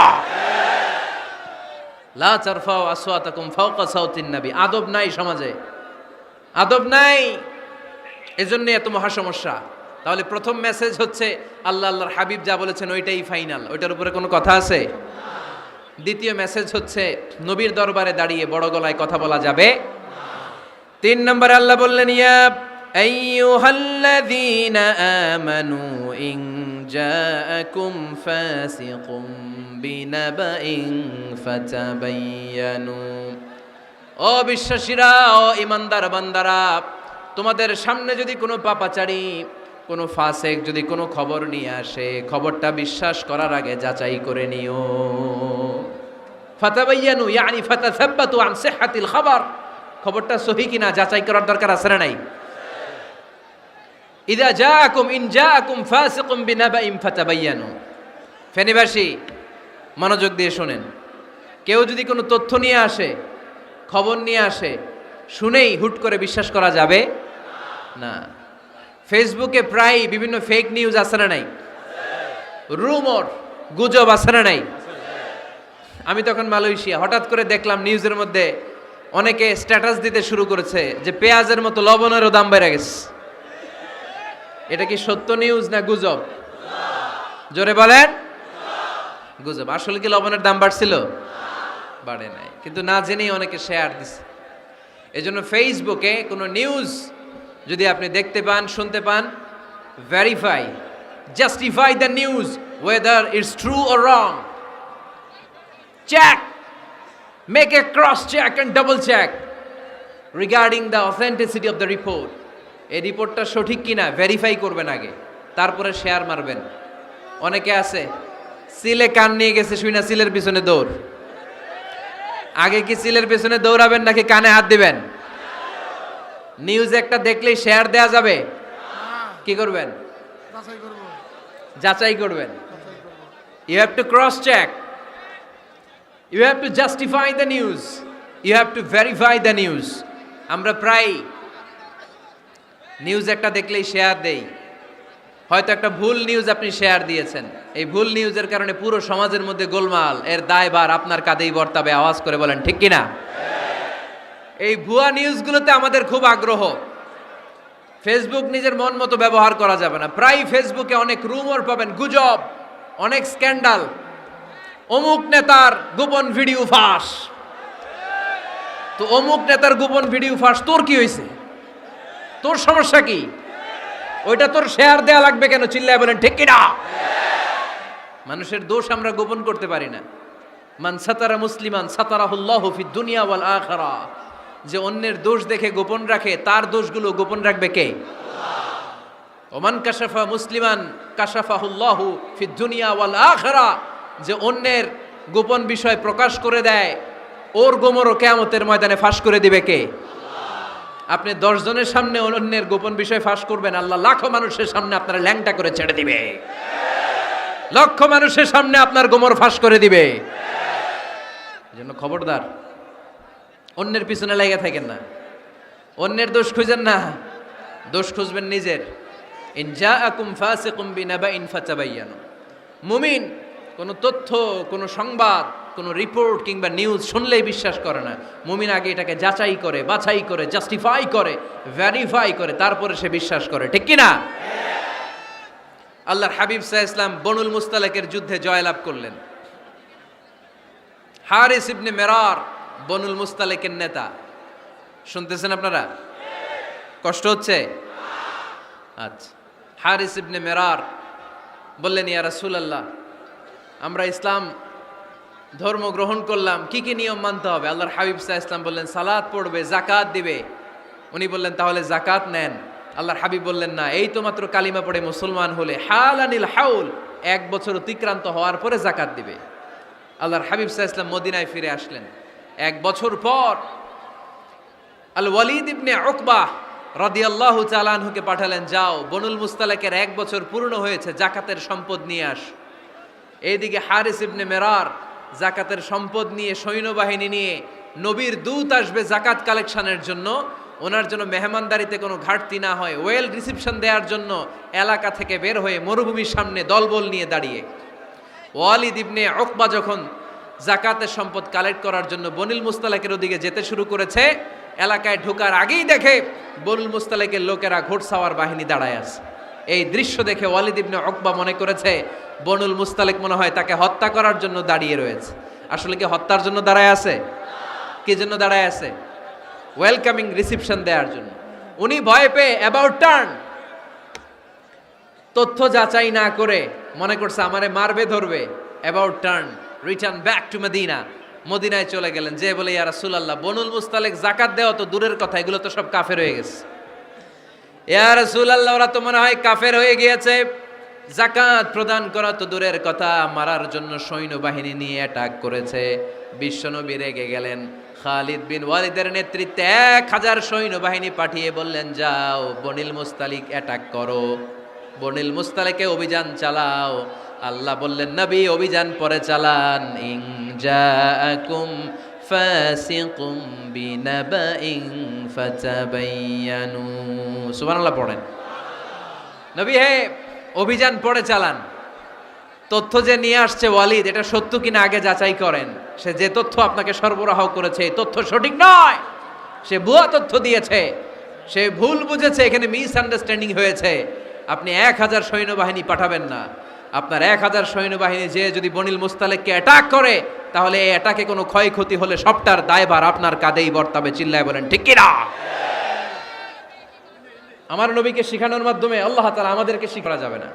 লা তারফাউ আসওয়াতাকুম ফাওকা সাউতিন নবী। আদব নাই সমাজে, আদব নাই, এজন্য এত মহা সমস্যা। তাহলে প্রথম মেসেজ হচ্ছে আল্লাহ আল্লাহর হাবিব যা বলেছেন ওইটাই ফাইনাল, ওইটার উপরে কোনো কথা আছে? দ্বিতীয় মেসেজ হচ্ছে নবীর দরবারে দাঁড়িয়ে বড় গলায় কথা বলা যাবে। 3 নম্বরে আল্লাহ বললেন ইয়া আইয়ুহাল্লাযীনা আমানু ইন জাআকুম ফাসিকুম বিনাবাইন ফাতাবায়ানু, ও বিশ্বাসীরা, ও ঈমানদার বান্দারা, তোমাদের সামনে যদি কোনো পাপাচারী, কোনো ফাসেক যদি কোনো খবর নিয়ে আসে, খবরটা বিশ্বাস করার আগে যাচাই করে নিও। ফাতাবায়ানু ইয়ানি ফাতাসাব্বাতু আন সিহহাতিল খবর, খবরটা সহি কিনা যাচাই করার দরকার আছে না নাই? ইযা জাআকুম ইন জাআকুম ফাসিকুম বিনাবাইন ফাতাবায়ানু। ফেনীবাসী মনোযোগ দিয়ে শুনেন, কেউ যদি কোনো তথ্য নিয়ে আসে, খবর নিয়ে আসে, শুনেই হুট করে বিশ্বাস করা যাবে না। ফেসবুকে প্রায় বিভিন্ন ফেক নিউজ আছে না নাই? রুমর, গুজব আছে না নাই? আমি তখন মালয়েশিয়া, হঠাৎ করে দেখলাম নিউজের মধ্যে অনেকে স্ট্যাটাস দিতে শুরু করেছে যে পেঁয়াজের মতো লবণেরও দাম বেড়ে গেছে। এটা কি সত্য নিউজ না গুজব? জোরে বলেন। গুজব। আসলে কি লবণের দাম বাড়ছিল? বাড়ে নাই, কিন্তু না জেনেই অনেকে শেয়ার দিছে। এজন্য ফেসবুকে কোনো নিউজ যদি আপনি দেখতে পান, শুনতে পান, verify, justify the news whether it's true or wrong. Check, make a cross check and double check regarding the authenticity of the report. এই রিপোর্টটা সঠিক কিনা ভেরিফাই করবেন আগে, তারপরে শেয়ার মারবেন। অনেকে আছে সিলে কান নিয়ে গেছে, শুই না সিলের পিছনে দৌড়। আগে কি সিলের পিছনে দৌড়াবেন নাকি কানে হাত দিবেন? নিউজ একটা দেখলেই শেয়ার দেয়া যাবে? কি করবেন? যাচাই করবেন। You have to cross check, you have to justify the news, you have to verify the news. আমরা প্রায় নিউজ একটা দেখলেই শেয়ার দেই। হয়তো একটা ভুল নিউজ আপনি শেয়ার দিয়েছেন, এই ভুল নিউজের কারণে পুরো সমাজের মধ্যে গোলমাল, এর দায়ভার আপনার কাঁধেই বর্তাবে। আওয়াজ করে বলেন ঠিক কিনা? এই ভুয়া নিউজগুলোতে আমাদের খুব আগ্রহ। ফেসবুক নিজের মন মতো ব্যবহার করা যাবে না। প্রায় ফেসবুকে অনেক রুমর পাবেন, গুজব, অনেক স্ক্যান্ডাল। অমুক নেতার গোপন ভিডিও ফাঁস, তো অমুক নেতার গোপন ভিডিও ফাঁস, তোর কি হয়েছে? তোর সমস্যা কি? ওইটা তোর শেয়ার দেয়া লাগবে কেন? চিল্লায় বলেন ঠিক কিনা? মানুষের দোষ আমরা গোপন করতে পারি না। মান সাতারা মুসলিমান সাতারাহুল্লাহু ফিদ দুনিয়া ওয়াল আখিরাহ, যে অন্যের দোষ দেখে গোপন রাখে তার দোষগুলো গোপন রাখবে কে? ওমান কাশাফা মুসলিমান কাশাফাহুল্লাহু ফিদ দুনিয়া ওয়াল আখিরা, যে অন্যের গোপন বিষয় প্রকাশ করে দেয় ওর গোমরও কিয়ামতের ময়দানে ফাঁস করে দিবে কে? আপনি 10 জনের সামনে অন্যের গোপন বিষয় ফাঁস করবেন, আল্লাহ লাখো মানুষের সামনে আপনার ল্যাংটা করে ছেড়ে দিবে, লক্ষ মানুষের সামনে আপনার গোমর ফাঁস করে দিবে। এজন্য খবরদার, অন্যের পিছনে লেগে থাকেন না, অন্যের দোষ খুঁজেন না, দোষ খুঁজবেন নিজের। ইন জাআকুম ফাসিকুম বিনাবাইন ফাতাবায়ানু। মুমিন কোনো তথ্য, কোনো সংবাদ, কোনো রিপোর্ট কিংবা নিউজ শুনলেই বিশ্বাস করে না। মুমিন আগে এটাকে যাচাই করে, বাছাই করে, জাস্টিফাই করে, ভেরিফাই করে, তারপরে সে বিশ্বাস করে, ঠিক কি না? আল্লাহর হাবিব সাল্লাল্লাহু আলাইহি ওয়াসাল্লাম বনুল মুস্তালিকের যুদ্ধে জয়লাভ করলেন। হারিস ইবনে মিরার বনুল মুস্তালিকের নেতা। শুনতেছেন আপনারা? কষ্ট হচ্ছে? আচ্ছা। হারিস ইবনে মিরার বললেন, ইয়া রাসূলুল্লাহ, আমরা ইসলাম ধর্ম গ্রহণ করলাম, কি কি নিয়ম মানতে হবে? আল্লাহর হাবিব সাল্লাল্লাহু আলাইহি ওয়াসাল্লাম বললেন, সালাত পড়বে, যাকাত দিবে। উনি বললেন, তাহলে যাকাত নেন। আল্লাহর হাবিব বললেন, না, এই তো মাত্র কালিমা পড়ে মুসলমান হলে হালানিল হাউল, 1 বছর অতিক্রান্ত হওয়ার পরে যাকাত দিবে। আল্লাহর হাবিব সাল্লাল্লাহু আলাইহি ওয়াসাল্লাম মদিনায় ফিরে আসলেন। 1 বছর পর আল ওয়ালিদ ইবনে উকবাহ রাদিয়াল্লাহু তাআলা আনহুকে পাঠালেন, যাও বনুল মুস্তালিকের 1 বছর পূর্ণ হয়েছে, যাকাতের সম্পদ নিয়ে আস। এইদিকে হারিস ইবনে মিরার যাকাতের সম্পদ নিয়ে, সৈন্যবাহিনী নিয়ে, নবীর দূত আসবে যাকাত কালেকশনের জন্য, ওনার জন্য মেহমানদারিতে কোনো ঘাটতি না হয়, ওয়েল রিসিপশন দেওয়ার জন্য এলাকা থেকে বের হয়ে মরুভূমির সামনে দলবল নিয়ে দাঁড়িয়ে। ওয়ালিদ ইবনে উকবা যখন যাকাতের সম্পদ কালেক্ট করার জন্য বনুল মুস্তালিকের ওদিকে যেতে শুরু করেছে, এলাকায় ঢোকার আগেই দেখে বনুল মুস্তালিকের লোকেরা ঘোড়সাওয়ার বাহিনী দাঁড়ায় আছে। এই দৃশ্য দেখে ওয়ালিদ ইবনে উকবা মনে করেছে বনুল মুস্তালিক মনে হয় তাকে হত্যা করার জন্য দাঁড়িয়ে রয়েছে। আসলে কি হত্যার জন্য দাঁড়ায় আছে? কি জন্য দাঁড়ায় আছে? ওয়েলকামিং রিসিপশন দেওয়ার জন্য। উনি ভয় পেয়ে অ্যাবাউট টার্ন, তথ্য যাচাই না করে মনে করছে আমারে মারবে, ধরবে, about turn, return back to Medina. মদিনায় চলে গেলেন, যে বলে, ইয়া রাসূলুল্লাহ, বনুল মুস্তালিক যাকাত দেওয়া তো দূরের কথা, এগুলো তো সব কাফের হয়ে গেছে। ইয়া রাসূলুল্লাহ, ওরা তো মনে হয় কাফের হয়ে গিয়েছে, যাকাত প্রদান করা তো দূরের কথা, মারার জন্য সৈন্যবাহিনী নিয়ে অ্যাটাক করেছে। বিশ্বনবী রেগে গেলেন। খালিদ বিন ওয়ালিদের নেতৃত্বে 1000 সৈন্যবাহিনী পাঠিয়ে বললেন, যাও বনুল মুস্তালিক অ্যাটাক করো, বনুল মুস্তালিকে অভিযান চালাও। আল্লাহ বললেন, নবী অভিযান পরে চালান। ইন জাআকুম ফাসিকুম বিনাবাইন ফাতাবায়ানু। সুবহানাল্লাহ পড়েন। নবী হে, অভিযান পরে চালান। তথ্য যে নিয়ে আসছে ওয়ালিদ, এটা সত্য কিনা আগে যাচাই করেন। সে যে তথ্য আপনাকে সরবরাহ করেছে, এই তথ্য সঠিক নয়, সে ভুয়া তথ্য দিয়েছে, সে ভুল বুঝেছে, এখানে মিসআন্ডারস্ট্যান্ডিং হয়েছে। আপনি 1000 সৈন্যবাহিনী পাঠাবেন না। আপনার 1000 সৈন্যবাহিনী যে যদি বনুল মুস্তালিককে অ্যাটাক করে, তাহলে এই অ্যাটাকে কোনো ক্ষয়ক্ষতি হলে সবটার দায়ভার আপনার কাঁধেই বর্তাবে। চিল্লায় বলেন ঠিক কিনা? আমার নবীকে শিখানোর মাধ্যমে আল্লাহ তাআলা আমাদেরকে শিখা যাবে না।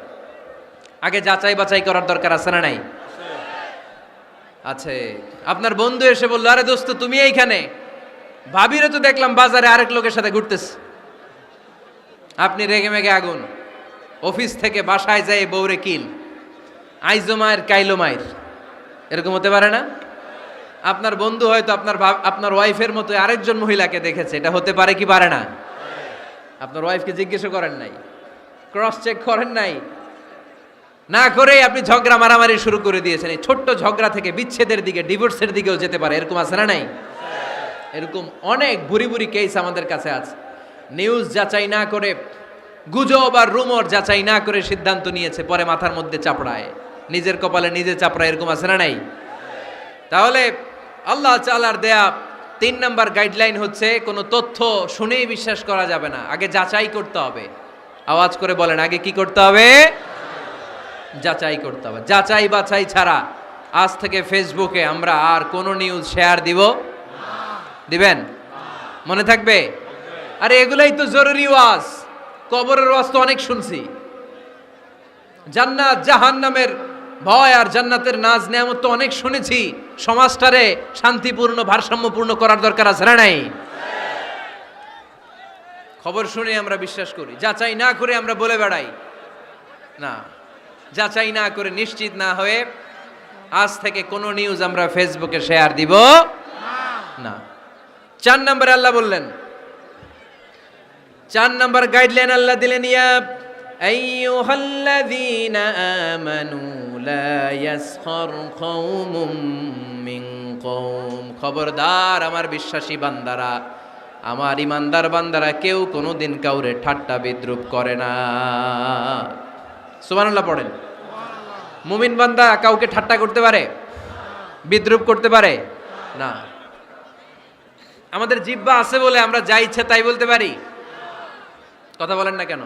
আগে যাচাই বাছাই করার দরকার আছে না নাই? আছে। আপনার বন্ধু এসে বলল, আরে দোস্ত তুমি এইখানে, ভাবিরে তো দেখলাম বাজারে আরেক লোকের সাথে ঘুরতেছে। আপনি রেগে মেগে আগুন, অফিস থেকে বাসায় যায় বউরে কিল, আইজো মায়ের কাইলো মায়ের, এরকম হতে পারে না? আপনার বন্ধু হয়তো আপনার ওয়াইফের মতো আরেকজন মহিলাকে দেখেছে, এটা হতে পারে কি পারে না? আপনার ওয়াইফকে জিজ্ঞেস করেন নাই, ক্রস চেক করেন নাই, না করে আপনি ঝগড়া মারামারি শুরু করে দিয়েছেন। এই ছোট্ট ঝগড়া থেকে বিচ্ছেদের দিকে, ডিভোর্সের দিকেও যেতে পারে। এরকম আছে না নাই? এরকম অনেক ভুরি ভুরি কেস আমাদের কাছে আছে। নিউজ যাচাই না করে, গুজব আর রুমর যাচাই না করে সিদ্ধান্ত নিয়েছে, পরে মাথার মধ্যে চাপড়ায়, নিজের কপালে নিজে চাপড়ায়। এরকম আছে না নাই? তাহলে আল্লাহ তাআলার দেয়া 3 নাম্বার গাইডলাইন হচ্ছে, কোনো তথ্য শুনেই বিশ্বাস করা যাবে না, আগে যাচাই করতে হবে। আওয়াজ করে বলেন, আগে কি করতে হবে? যাচাই করতে হবে। যাচাই বাছাই ছাড়া আজ থেকে ফেসবুকে আমরা আর কোনো নিউজ শেয়ার দিব? দিবেন? মনে থাকবে? আরে এগুলাই তো জরুরি ওয়াজ। কবরের ওয়াজ তো অনেক শুনছি, জান্নাত জাহান্নামের ভয় আর জান্নাতের নাজ নেয়ামত তো অনেক শুনেছি। সমাজটারে শান্তিপূর্ণ, ভারসাম্যপূর্ণ করার দরকার আছে না নাই? খবর শুনে আমরা বিশ্বাস করি, যাচাই না করে আমরা বলে বেড়াই না। যাচাই না করে নিশ্চিত না হয়ে আজ থেকে কোনো নিউজ আমরা ফেসবুকে শেয়ার দিব না। 4 নম্বরে আল্লাহ বললেন, 4 নম্বর গাইডলাইন আল্লাহ দিলেন, ইয়া আইয়ুহাল্লাযীনা আমানু লা ইয়াসখার কওমুম মিন কওম। খবরদার আমার বিশ্বাসী বান্দারা, আমার ইমানদার বান্দারা কেউ কোনোদিন কাউরে ঠাট্টা বিদ্রুপ করে না। সুবহানাল্লাহ পড়েন। মুমিন বান্দা কাউকে ঠাট্টা করতে পারে, বিদ্রুপ করতে পারে না। আমাদের জিহ্বা আছে বলে আমরা যা ইচ্ছা তাই বলতে পারি, কথা বলেন না কেন?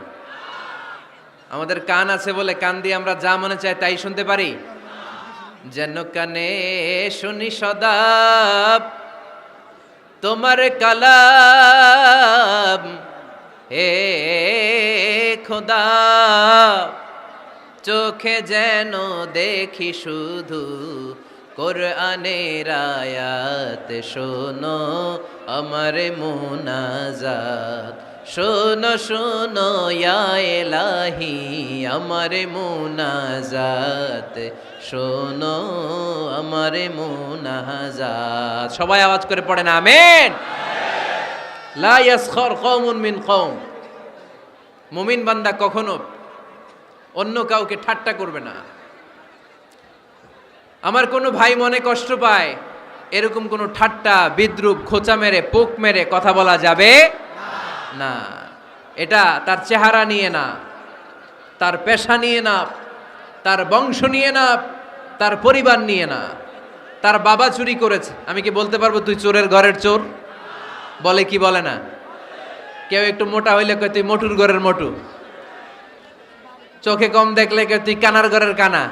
আমাদের কান আছে বলে কান দিয়ে আমরা যা মনে চাই তাই শুনতে পারি। যেন কানে শুনি সদা তোমার কালাম, হে খোদা চোখে যেন দেখি শুধু কোরআনের আয়াত। শোনো আমার মুনাজাত, শোনো শোনো ইয়া ইলাহি আমার মুনাজাত, শোনো আমার মুনাজাত। সবাই আওয়াজ করে পড়েন আমিন। লা ইয়াসখার কওমুন মিন কওম। মুমিন বান্দা কখনো অন্য কাউকে ঠাট্টা করবে না। আমার কোনো ভাই মনে কষ্ট পায়, এরকম কোনো ঠাট্টা বিদ্রুপ খোঁচা মেরে পোক মেরে কথা বলা যাবে না। এটা তার চেহারা নিয়ে না, তার পেশা নিয়ে না, তার বংশ নিয়ে না, তার পরিবার নিয়ে না। তার বাবা চুরি করেছে, আমি কি বলতে পারবো তুই চোরের ঘরের চোর? বলে কি বলে না? কেউ একটু মোটা হইলে কয় তুই মোটুর ঘরের মোটু, চোখে কম দেখলে কয় তুই কানার ঘরের কানা।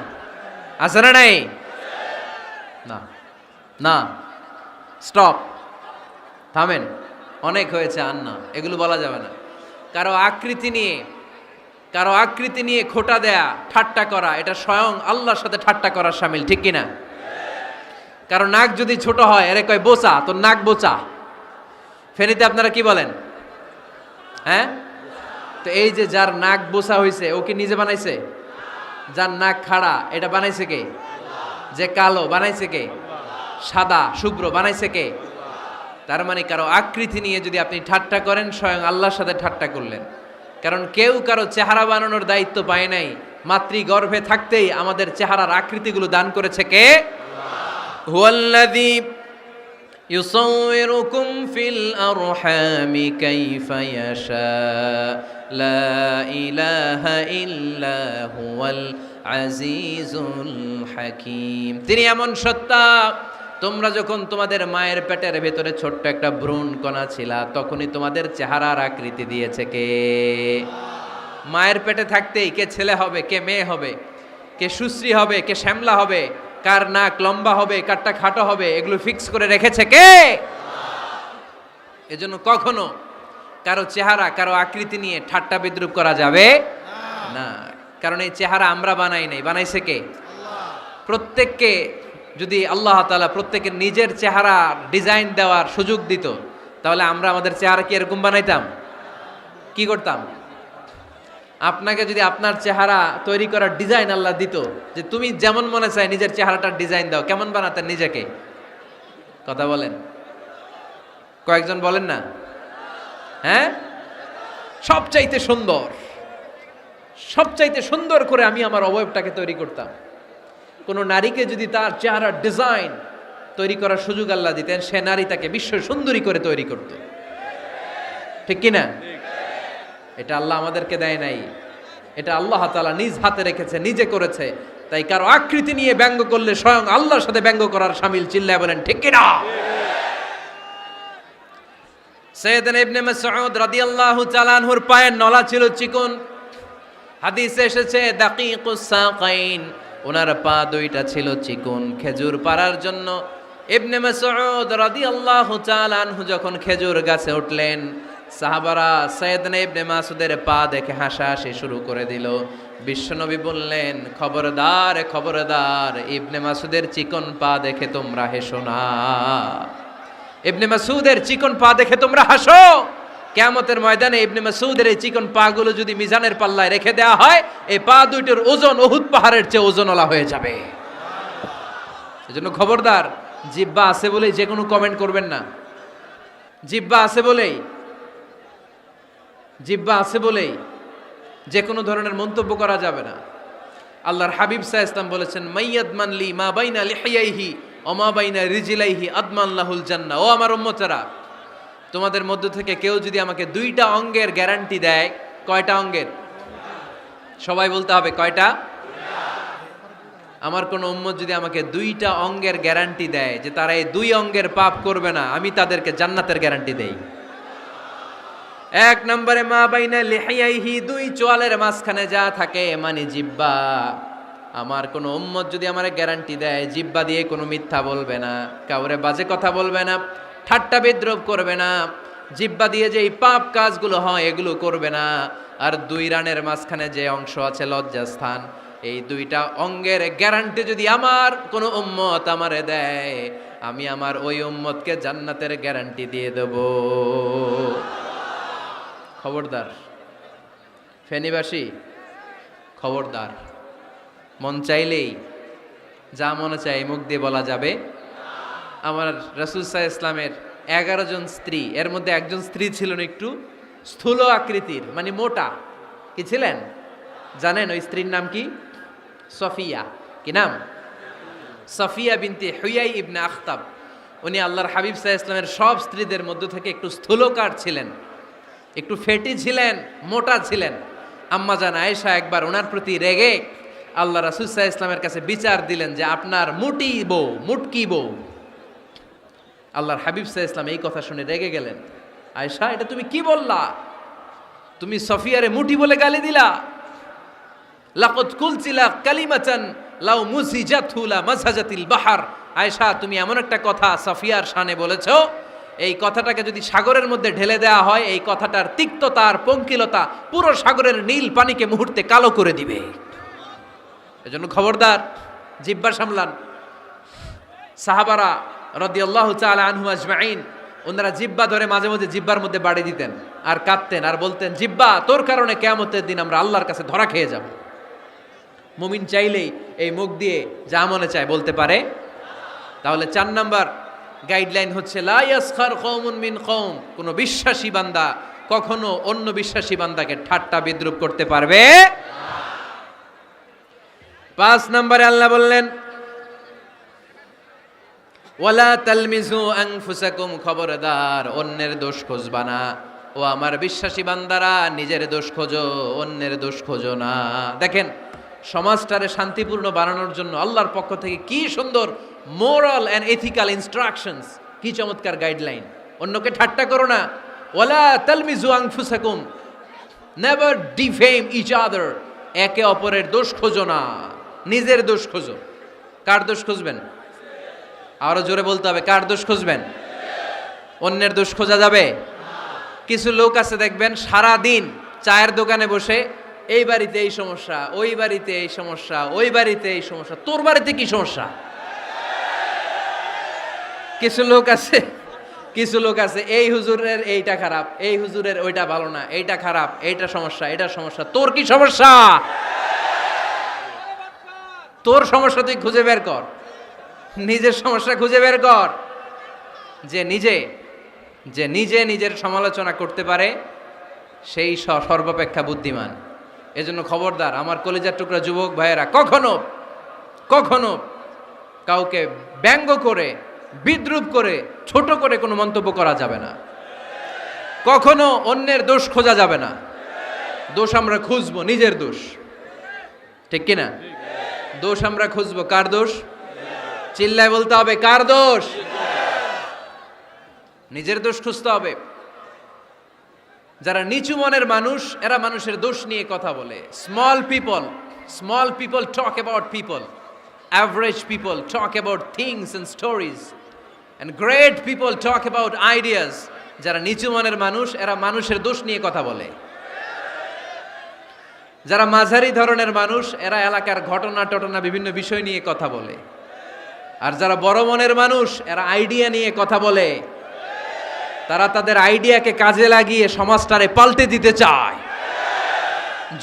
আছে না নাই? না না, স্টপ, থামেন, অনেক হয়েছে, আর না, এগুলো বলা যাবে না। কারো আকৃতি নিয়ে খোটা দেয়া, ঠাট্টা করা, এটা স্বয়ং আল্লাহর সাথে ঠাট্টা করার শামিল, ঠিক কিনা? কারো নাক যদি ছোট হয়, এরে কয় বোচা, তোর নাক বোচা। ফেনীতে আপনারা কি বলেন? হ্যাঁ, তো এই যে যার নাক বোচা হয়েছে, ও কি নিজে বানাইছে? যার নাক খাড়া, এটা বানাইছে কে? যে কালো, বানাইছে কে? সাদা শুভ্র, বানাইছে কে? তার মানে কারো আকৃতি নিয়ে যদি আপনি ঠাট্টা করেন, স্বয়ং আল্লাহর সাথে ঠাট্টা করলেন। কারণ কেউ কারো চেহারা বানানোর দায়িত্ব পায় নাই। মাতৃগর্ভে থাকতেই আমাদের চেহারার আকৃতিগুলো দান করেছে কে? হুয়াল্লাযী ইউসাউইরুকুম ফিল আরহামি কাইফা ইয়াশা লা ইলাহা ইল্লা হুয়াল আজিজুল হাকীম। তিনি এমন সত্তা, তোমরা যখন তোমাদের মায়ের পেটের ভেতরে ছোট্ট একটা ভ্রূণ কণা ছিলা, তখনই তোমাদের চেহারার আকৃতি দিয়েছে কে? মায়ের পেটে থাকতেই কে ছেলে হবে, কে মেয়ে হবে, কে সুশ্রী হবে, কে শ্যামলা হবে, কার নাক লম্বা হবে, কারটা খাটো হবে, এগুলো ফিক্স করে রেখেছে কে? এজন্য কখনো কারো চেহারা, কারো আকৃতি নিয়ে ঠাট্টা বিদ্রুপ করা যাবে না। কারণ এই চেহারা আমরা বানাই নাই, বানাইছে কে? প্রত্যেককে যদি আল্লাহ তাআলা প্রত্যেকের নিজের চেহারা ডিজাইন দেওয়ার সুযোগ দিত, তাহলে আমরা আমাদের চেহারা কি এরকম বানাইতাম? কি করতাম? আপনাকে যদি আপনার চেহারা তৈরি করার ডিজাইন আল্লাহ দিত, যে তুমি যেমন মনে চাই নিজের চেহারাটার ডিজাইন দাও, কেমন বানাতেন নিজেকে? কথা বলেন, কয়েকজন বলেন না? হ্যাঁ, সবচাইতে সুন্দর, সবচাইতে সুন্দর করে আমি আমার অবয়বটাকে তৈরি করতাম। কোন নারীকে যদি তার চেহারার ডিজাইন তৈরি করার সুযোগ আল্লাহ দিতেন, সে নারী তাকে বিশ্ব সুন্দরী করে তৈরি করত, ঠিক কিনা? এটা আল্লাহ আমাদেরকে দেয় নাই, এটা আল্লাহ তাআলা নিজ হাতে রেখেছে, নিজে করেছে। তাই কারো আকৃতি নিয়ে ব্যঙ্গ করলে স্বয়ং আল্লাহর সাথে ব্যঙ্গ করার শামিল, চিল্লায় বলেন ঠিক কিনা? সাইয়েদনা ইবনে মাসউদ রাদিয়াল্লাহু তাআলা আনহুর পায়ের নলা ছিল চিকন। হাদিসে এসেছে দাকিকুস সাকাইন, ওনার পা দুইটা ছিল চিকন। খেজুর পাড়ার জন্য ইবনে মাসউদ রাদিয়াল্লাহু তাআলা আনহু যখন খেজুর গাছে উঠলেন, সাহাবারা সাইয়েদনা ইবনে মাসউদের পা দেখে হাসাহাসি শুরু করে দিল। বিশ্বনবী বললেন, খবরদার খবরদার, ইবনে মাসউদের চিকন পা দেখে তোমরা হেসো না। ইবনে মাসউদের চিকন পা দেখে তোমরা হাসো, কিয়ামতের ময়দানে ইবনে মাসউদের এই চিকন পা গুলো যদি মিজানের পাল্লায় রেখে দেওয়া হয়, এই পা দুইটার ওজন উহুদ পাহাড়ের চেয়ে ওজনওয়ালা হয়ে যাবে। এজন্য খবরদার, জিহ্বা আছে বলেই যে কোনো কমেন্ট করবেন না। জিহ্বা আছে বলেই যে কোনো ধরনের মন্তব্য করা যাবে না। আল্লাহর হাবিব সাল্লাল্লাহু আলাইহি ওয়াসাল্লাম বলেছেন, মাইয়াদমান লি মা বাইনা লিহিয়াইহি ওয়া মা বাইনা রিজলাইহি আদমান লাহুল জান্নাহ। ও আমার উম্মতেরা, তোমাদের মধ্য থেকে কেউ যদি আমাকে দুইটা অঙ্গের গ্যারান্টি দেয়, কয়টা অঙ্গের? সবাই বলতে হবে, কয়টা? আমার কোন উম্মত যদি আমাকে দুইটা অঙ্গের গ্যারান্টি দেয় যে তারা এই দুই অঙ্গের পাপ করবে না, আমি তাদেরকে জান্নাতের গ্যারান্টি দেই। এক নম্বরে মা বাইনা লিহিয়াইহি, দুই চোয়ালের মাঝখানে যা থাকে মানে জিহ্বা। আমার কোন উম্মত যদি আমারে গ্যারান্টি দেয় জিহ্বা দিয়ে কোনো মিথ্যা বলবে না, কাউরে বাজে কথা বলবে না, ঠাট্টা বিদ্রূপ করবে না, জিহ্বা দিয়ে যে এই পাপ কাজগুলো হয় এগুলো করবে না, আর দুই রানের মাঝখানে যে অংশ আছে লজ্জাস্থান, এই দুইটা অঙ্গের গ্যারান্টি যদি আমার কোনো উম্মত আমারে দেয়, আমি আমার ওই উম্মতকে জান্নাতের গ্যারান্টি দিয়ে দেব। খবরদার ফেনীবাসী, খবরদার। মন চাইলেই যা মনে চাই মুখ দিয়ে বলা যাবে। আমার রাসূল সাল্লাল্লাহু আলাইহি ইসলামের 11 জন স্ত্রী, এর মধ্যে একজন স্ত্রী ছিলেন একটু স্থূল আকৃতির, মানে মোটা। কি ছিলেন জানেন? ওই স্ত্রীর নাম কি? সফিয়া। কি নাম? সফিয়া বিনতে হুয়াই ইবনে আখতাব। উনি আল্লাহর হাবিব সাল্লাল্লাহু আলাইহি ইসলামের সব স্ত্রীদের মধ্য থেকে একটু স্থূলকার ছিলেন, একটু ফেটি ছিলেন, মোটা ছিলেন। আম্মা জান আয়েশা একবার ওনার প্রতি রেগে আল্লাহ রাসূল সাল্লাল্লাহু আলাইহি ইসলামের কাছে বিচার দিলেন যে আপনার মুটকি বউ। আল্লাহর হাবিব সাল্লাল্লাহু আলাইহি ইসলাম এই কথা শুনে রেগে গেলেন। আয়েশা, এটা তুমি কি বললা? তুমি সফিয়ারে মুটি বলে গালি দিলা। লাকাদ কুলতিলা কালিমাতান লাউ মুজিজাতহু লা মাসাজাতিল বাহর। আয়েশা, তুমি এমন একটা কথা সফিয়ার শানে বলেছো, এই কথাটাকে যদি সাগরের মধ্যে ঢেলে দেওয়া হয়, এই কথাটার তিক্ততা আর পঙ্কিলতা পুরো সাগরের নীল পানিকে মুহূর্তে কালো করে দিবে। এজন্য খবরদার, জিহ্বা সামলান। সাহাবারা রাদিয়াল্লাহু তাআলা আনহু আজমাইন, ওনারা জিহ্বা ধরে মাঝে মাঝে জিহ্বার মধ্যে বাড়ি দিতেন আর কাঁদতেন আর বলতেন, জিহ্বা, তোর কারণে কিয়ামতের দিন আমরা আল্লাহর কাছে ধরা খেয়ে যাব। মুমিন চাইলেই এই মুখ দিয়ে যা মনে চায় বলতে পারে। তাহলে 4 নাম্বার গাইডলাইন হচ্ছে, লা ইয়াসখার কওমুন মিন কওম, কোন বিশ্বাসী বান্দা কখনো অন্য বিশ্বাসী বান্দাকে ঠাট্টা বিদ্রূপ করতে পারবে না। 5 নম্বরে আল্লাহ বললেন, ওয়ালা তালমিজু আনফুসাকুম, খবরদার অন্যের দোষ খুঁজবা না। ও আমার বিশ্বাসী বান্দারা, নিজের দোষ খোঁজো, অন্যের দোষ খোঁজো না। দেখেন, সমাজটারে শান্তিপূর্ণ বানানোর জন্য আল্লাহর পক্ষ থেকে কি সুন্দর মোরাল অ্যান্ড এথিক্যাল ইনস্ট্রাকশনস, কি চমৎকার গাইডলাইন। অন্যকে ঠাট্টা করো না। ওয়ালা তালমিজু আনফুসাকুম, নেভার ডিফেম ইচ আদার, একে অপরের দোষ খোঁজো না, নিজের দোষ খোঁজো। কার দোষ খুঁজবেন? আরো জোরে বলতে হবে, কার দোষ খুঁজবেন? অন্যের দোষ খোঁজা যাবে? কিছু লোক আছে দেখবেন সারা দিন চায়ের দোকানে বসে, এই বাড়িতে এই সমস্যা, ওই বাড়িতে এই সমস্যা, ওই বাড়িতে এই সমস্যা, তোর বাড়িতে কি সমস্যা? কিছু লোক আছে এই হুজুরের এইটা খারাপ, এই হুজুরের ওইটা ভালো না, এইটা খারাপ, এইটা সমস্যা, এটা সমস্যা। তোর কি সমস্যা? তোর সমস্যা তুই খুঁজে বের কর, নিজের সমস্যা খুঁজে বের কর। যে নিজে নিজের সমালোচনা করতে পারে সেই সর্বাপেক্ষা বুদ্ধিমান। এজন্য খবরদার আমার কলিজার টুকরা যুবক ভাইয়েরা, কখনো কাউকে ব্যঙ্গ করে, বিদ্রূপ করে, ছোট করে কোনো মন্তব্য করা যাবে না। কখনো অন্যের দোষ খোঁজা যাবে না। দোষ আমরা খুঁজবো, নিজের দোষ, ঠিক কিনা? দোষ আমরা খুঁজবো, কার দোষ? চিল্লায় বলতে হবে, কার দোষ? নিজের দোষ খুঁজতে হবে। যারা নিচু মনের মানুষ, এরা মানুষের দোষ নিয়ে কথা বলে। Small people talk about people, average people talk about things and stories, and great people talk about ideas. যারা নিচু মনের মানুষ, এরা মানুষের দোষ নিয়ে কথা বলে। যারা মাঝারি ধরনের মানুষ, এরা এলাকার ঘটনা বিভিন্ন বিষয় নিয়ে কথা বলে। আর যারা বড় মনের মানুষ, এরা আইডিয়া নিয়ে কথা বলে। তারা তাদের আইডিয়াকে কাজে লাগিয়ে সমাজটারে পাল্টে দিতে চায়।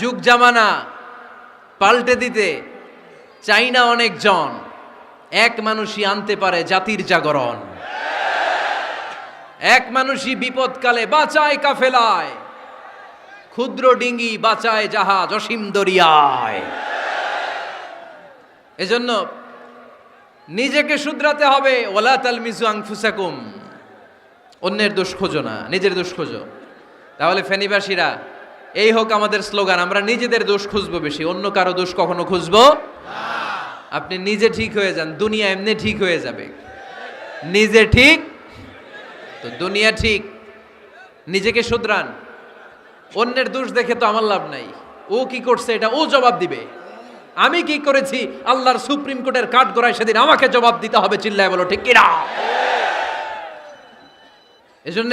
যুগ জামানা পাল্টে দিতে চাই না অনেকজন, এক মানুষই আনতে পারে জাতির জাগরণ। এক মানুষই বিপদকালে বাঁচায় কাফেলায়, ক্ষুদ্র ডিঙ্গি বাঁচায় জাহাজ অসীম দরিয়ায়। এজন্য নিজেকে শুধরাতে হবে। ওয়ালা তালমিজু আনফুসাকুম, অন্যের দোষ খোঁজো না, নিজের দোষ খোঁজো। তাহলে ফেনীবাসীরা, এই হোক আমাদের স্লোগান, আমরা নিজেদের দোষ খুঁজবো বেশি, অন্য কারো দোষ কখনো খুঁজবো না। আপনি নিজে ঠিক হয়ে যান, দুনিয়া এমনি ঠিক হয়ে যাবে। নিজে ঠিক তো দুনিয়া ঠিক। নিজেকে শুধরান। অন্যের দোষ দেখে তো আমার লাভ নাই, ও কি করছে এটা ও জবাব দিবে। আমি কি করেছি আল্লাহর সুপ্রিম কোর্টের কাঠগড়ায় সেদিন আমাকে জবাব দিতে হবে, চিল্লায় বলো ঠিক কিনা। এজন্য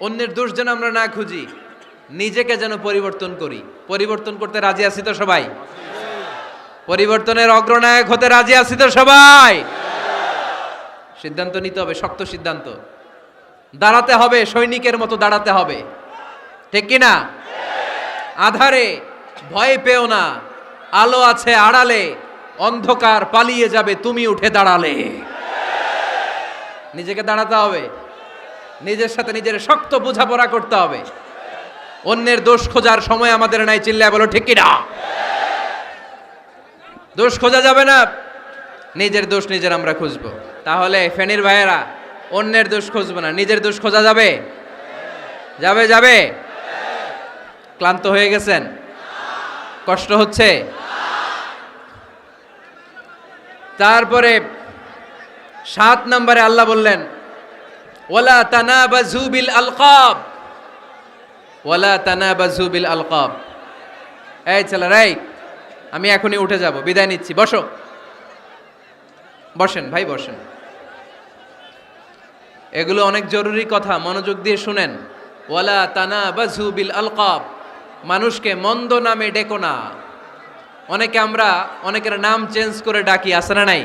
অন্যের দোষ যেন আমরা না খুঁজি, নিজেকে যেন পরিবর্তন করি। পরিবর্তন করতে রাজি আছি তো সবাই? পরিবর্তনের অগ্রনায়ক হতে রাজি আছি তো সবাই? সিদ্ধান্ত নিতে হবে, শক্ত সিদ্ধান্ত। দাঁড়াতে হবে, সৈনিকের মতো দাঁড়াতে হবে, ঠিক কিনা। আধারে ভয় পেও না, আলো আছে আড়ালে, অন্ধকার পালিয়ে যাবে তুমি উঠে দাঁড়ালে। নিজেকে দাঁড়াতে হবে, নিজের সাথে নিজের শক্ত বোঝাপড়া করতে হবে। অন্যের দোষ খোঁজার সময় আমাদের নাই, চিল্লায় বলো ঠিক কিনা। দোষ খোঁজা যাবে না, নিজের দোষ নিজের আমরা খুঁজবো। তাহলে ফেনীর ভাইয়েরা, অন্যের দোষ খুঁজবো না, নিজের দোষ খোঁজা যাবে? যাবে যাবে? ক্লান্ত হয়ে গেছেন? কষ্ট হচ্ছে? তারপরে 7 নম্বরে আল্লাহ বললেন, ওয়ালা তানাবাজু বিল আলকাব, ওয়ালা তানাবাজু বিল আলকাব। এই ছেলেরা, এই আমি এখনই উঠে যাব, বিদায় নিচ্ছি, বসো। বসেন ভাই, বসেন। এগুলো অনেক জরুরি কথা, মনোযোগ দিয়ে শুনেন। ওয়ালা তানাবাজু বিল আলকাব, মানুষকে মন্দ নামে ডেকো না। অনেকের নাম চেঞ্জ করে ডাকি, আছে না নাই?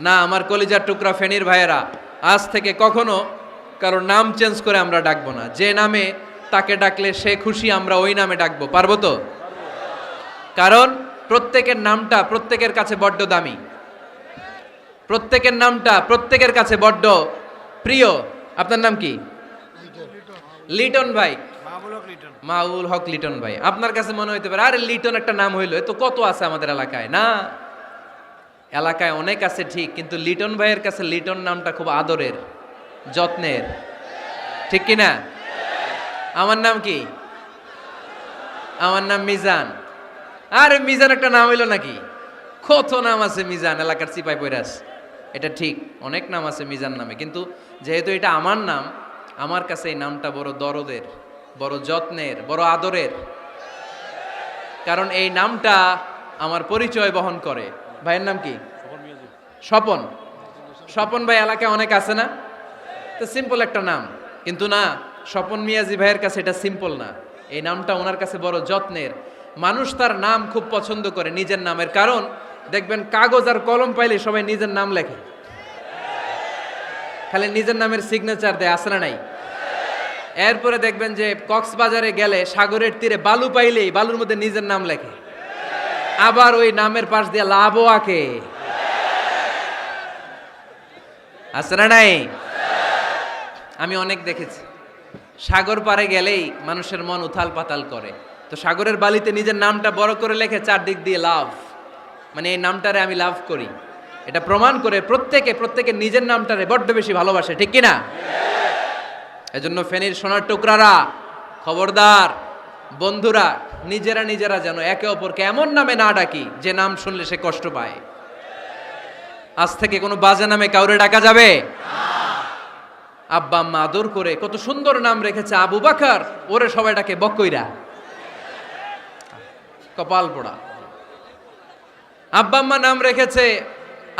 না, আমার কলিজার টুকরা ফেনীর ভাইয়েরা, আজ থেকে কখনো কারোর নাম চেঞ্জ করে আমরা ডাকবো না। যে নামে তাকে ডাকলে সে খুশি, আমরা ওই নামে ডাকবো, পারবো তো? কারণ প্রত্যেকের নামটা প্রত্যেকের কাছে বড্ড দামি, প্রত্যেকের নামটা প্রত্যেকের কাছে বড্ড প্রিয়। আপনার নাম কি? লিটন ভাই, মাউল হক লিটন ভাই। আপনার কাছে মনে হইতে পারে, আরে লিটন একটা নাম হইলো, এ তো কত আছে আমাদের এলাকায়। না, এলাকায় অনেক আছে ঠিক, কিন্তু লিটন ভাইয়ের কাছে লিটন নামটা খুব আদরের, যত্নের, ঠিক কিনা? আমার নাম কি? আমার নাম মিজান। আরে মিজান একটা নাম হইলো নাকি? কত নাম আছে মিজান, এলাকার চিপাই পয়রাস। এটা ঠিক, অনেক নাম আছে মিজান নামে, কিন্তু যেহেতু এটা আমার নাম, আমার কাছে এই নামটা বড় দরদের, বড় যত্নের, বড় আদরের। কারণ এই নামটা আমার পরিচয় বহন করে। ভাইয়ের নাম কি? স্বপন। স্বপন ভাই এলাকায় অনেক আছে না? তো সিম্পল একটা নাম, কিন্তু না, স্বপন মিয়াজি ভাইয়ের কাছে এটা সিম্পল না, এই নামটা ওনার কাছে বড় যত্নের। মানুষ তার নাম খুব পছন্দ করে, নিজের নামের। কারণ দেখবেন কাগজ আর কলম পাইলে সবাই নিজের নাম লেখে, খালি নিজের নামের সিগনেচার দেয়, আছে না নাই? এরপরে দেখবেন যে কক্সবাজারে গেলে সাগরের তীরে বালু পাইলেই বালুর মধ্যে নিজের নাম লেখে, আবার ওই নামের পাশ দিয়ে লাভও আঁকে, আছে না নাই? আমি অনেক দেখেছি, সাগর পারে গেলেই মানুষের মন উথাল পাতাল করে। তো সাগরের বালিতে নিজের নামটা বড় করে লেখে, চারদিক দিয়ে লাভ, মানে এই নামটারে আমি লাভ করি। এটা প্রমাণ করে প্রত্যেকে নিজের নামটারে বড্ড বেশি ভালোবাসে, ঠিক কিনা? এজন্য ফেনীর সোনার টুকরারা, খবরদার বন্ধুরা, নিজেরা যেন একে অপরকে এমন নামে না ডাকি যে নাম শুনলে সে কষ্ট পায়। আজ থেকে কোনো বাজে নামে কাউরে ডাকা যাবে? আব্বা আম্মা আদর করে কত সুন্দর নাম রেখেছে, আবু বাকার, ওরে সবাই ডাকে বকইরা, কপাল পোড়া। আব্বা আম্মা নাম রেখেছে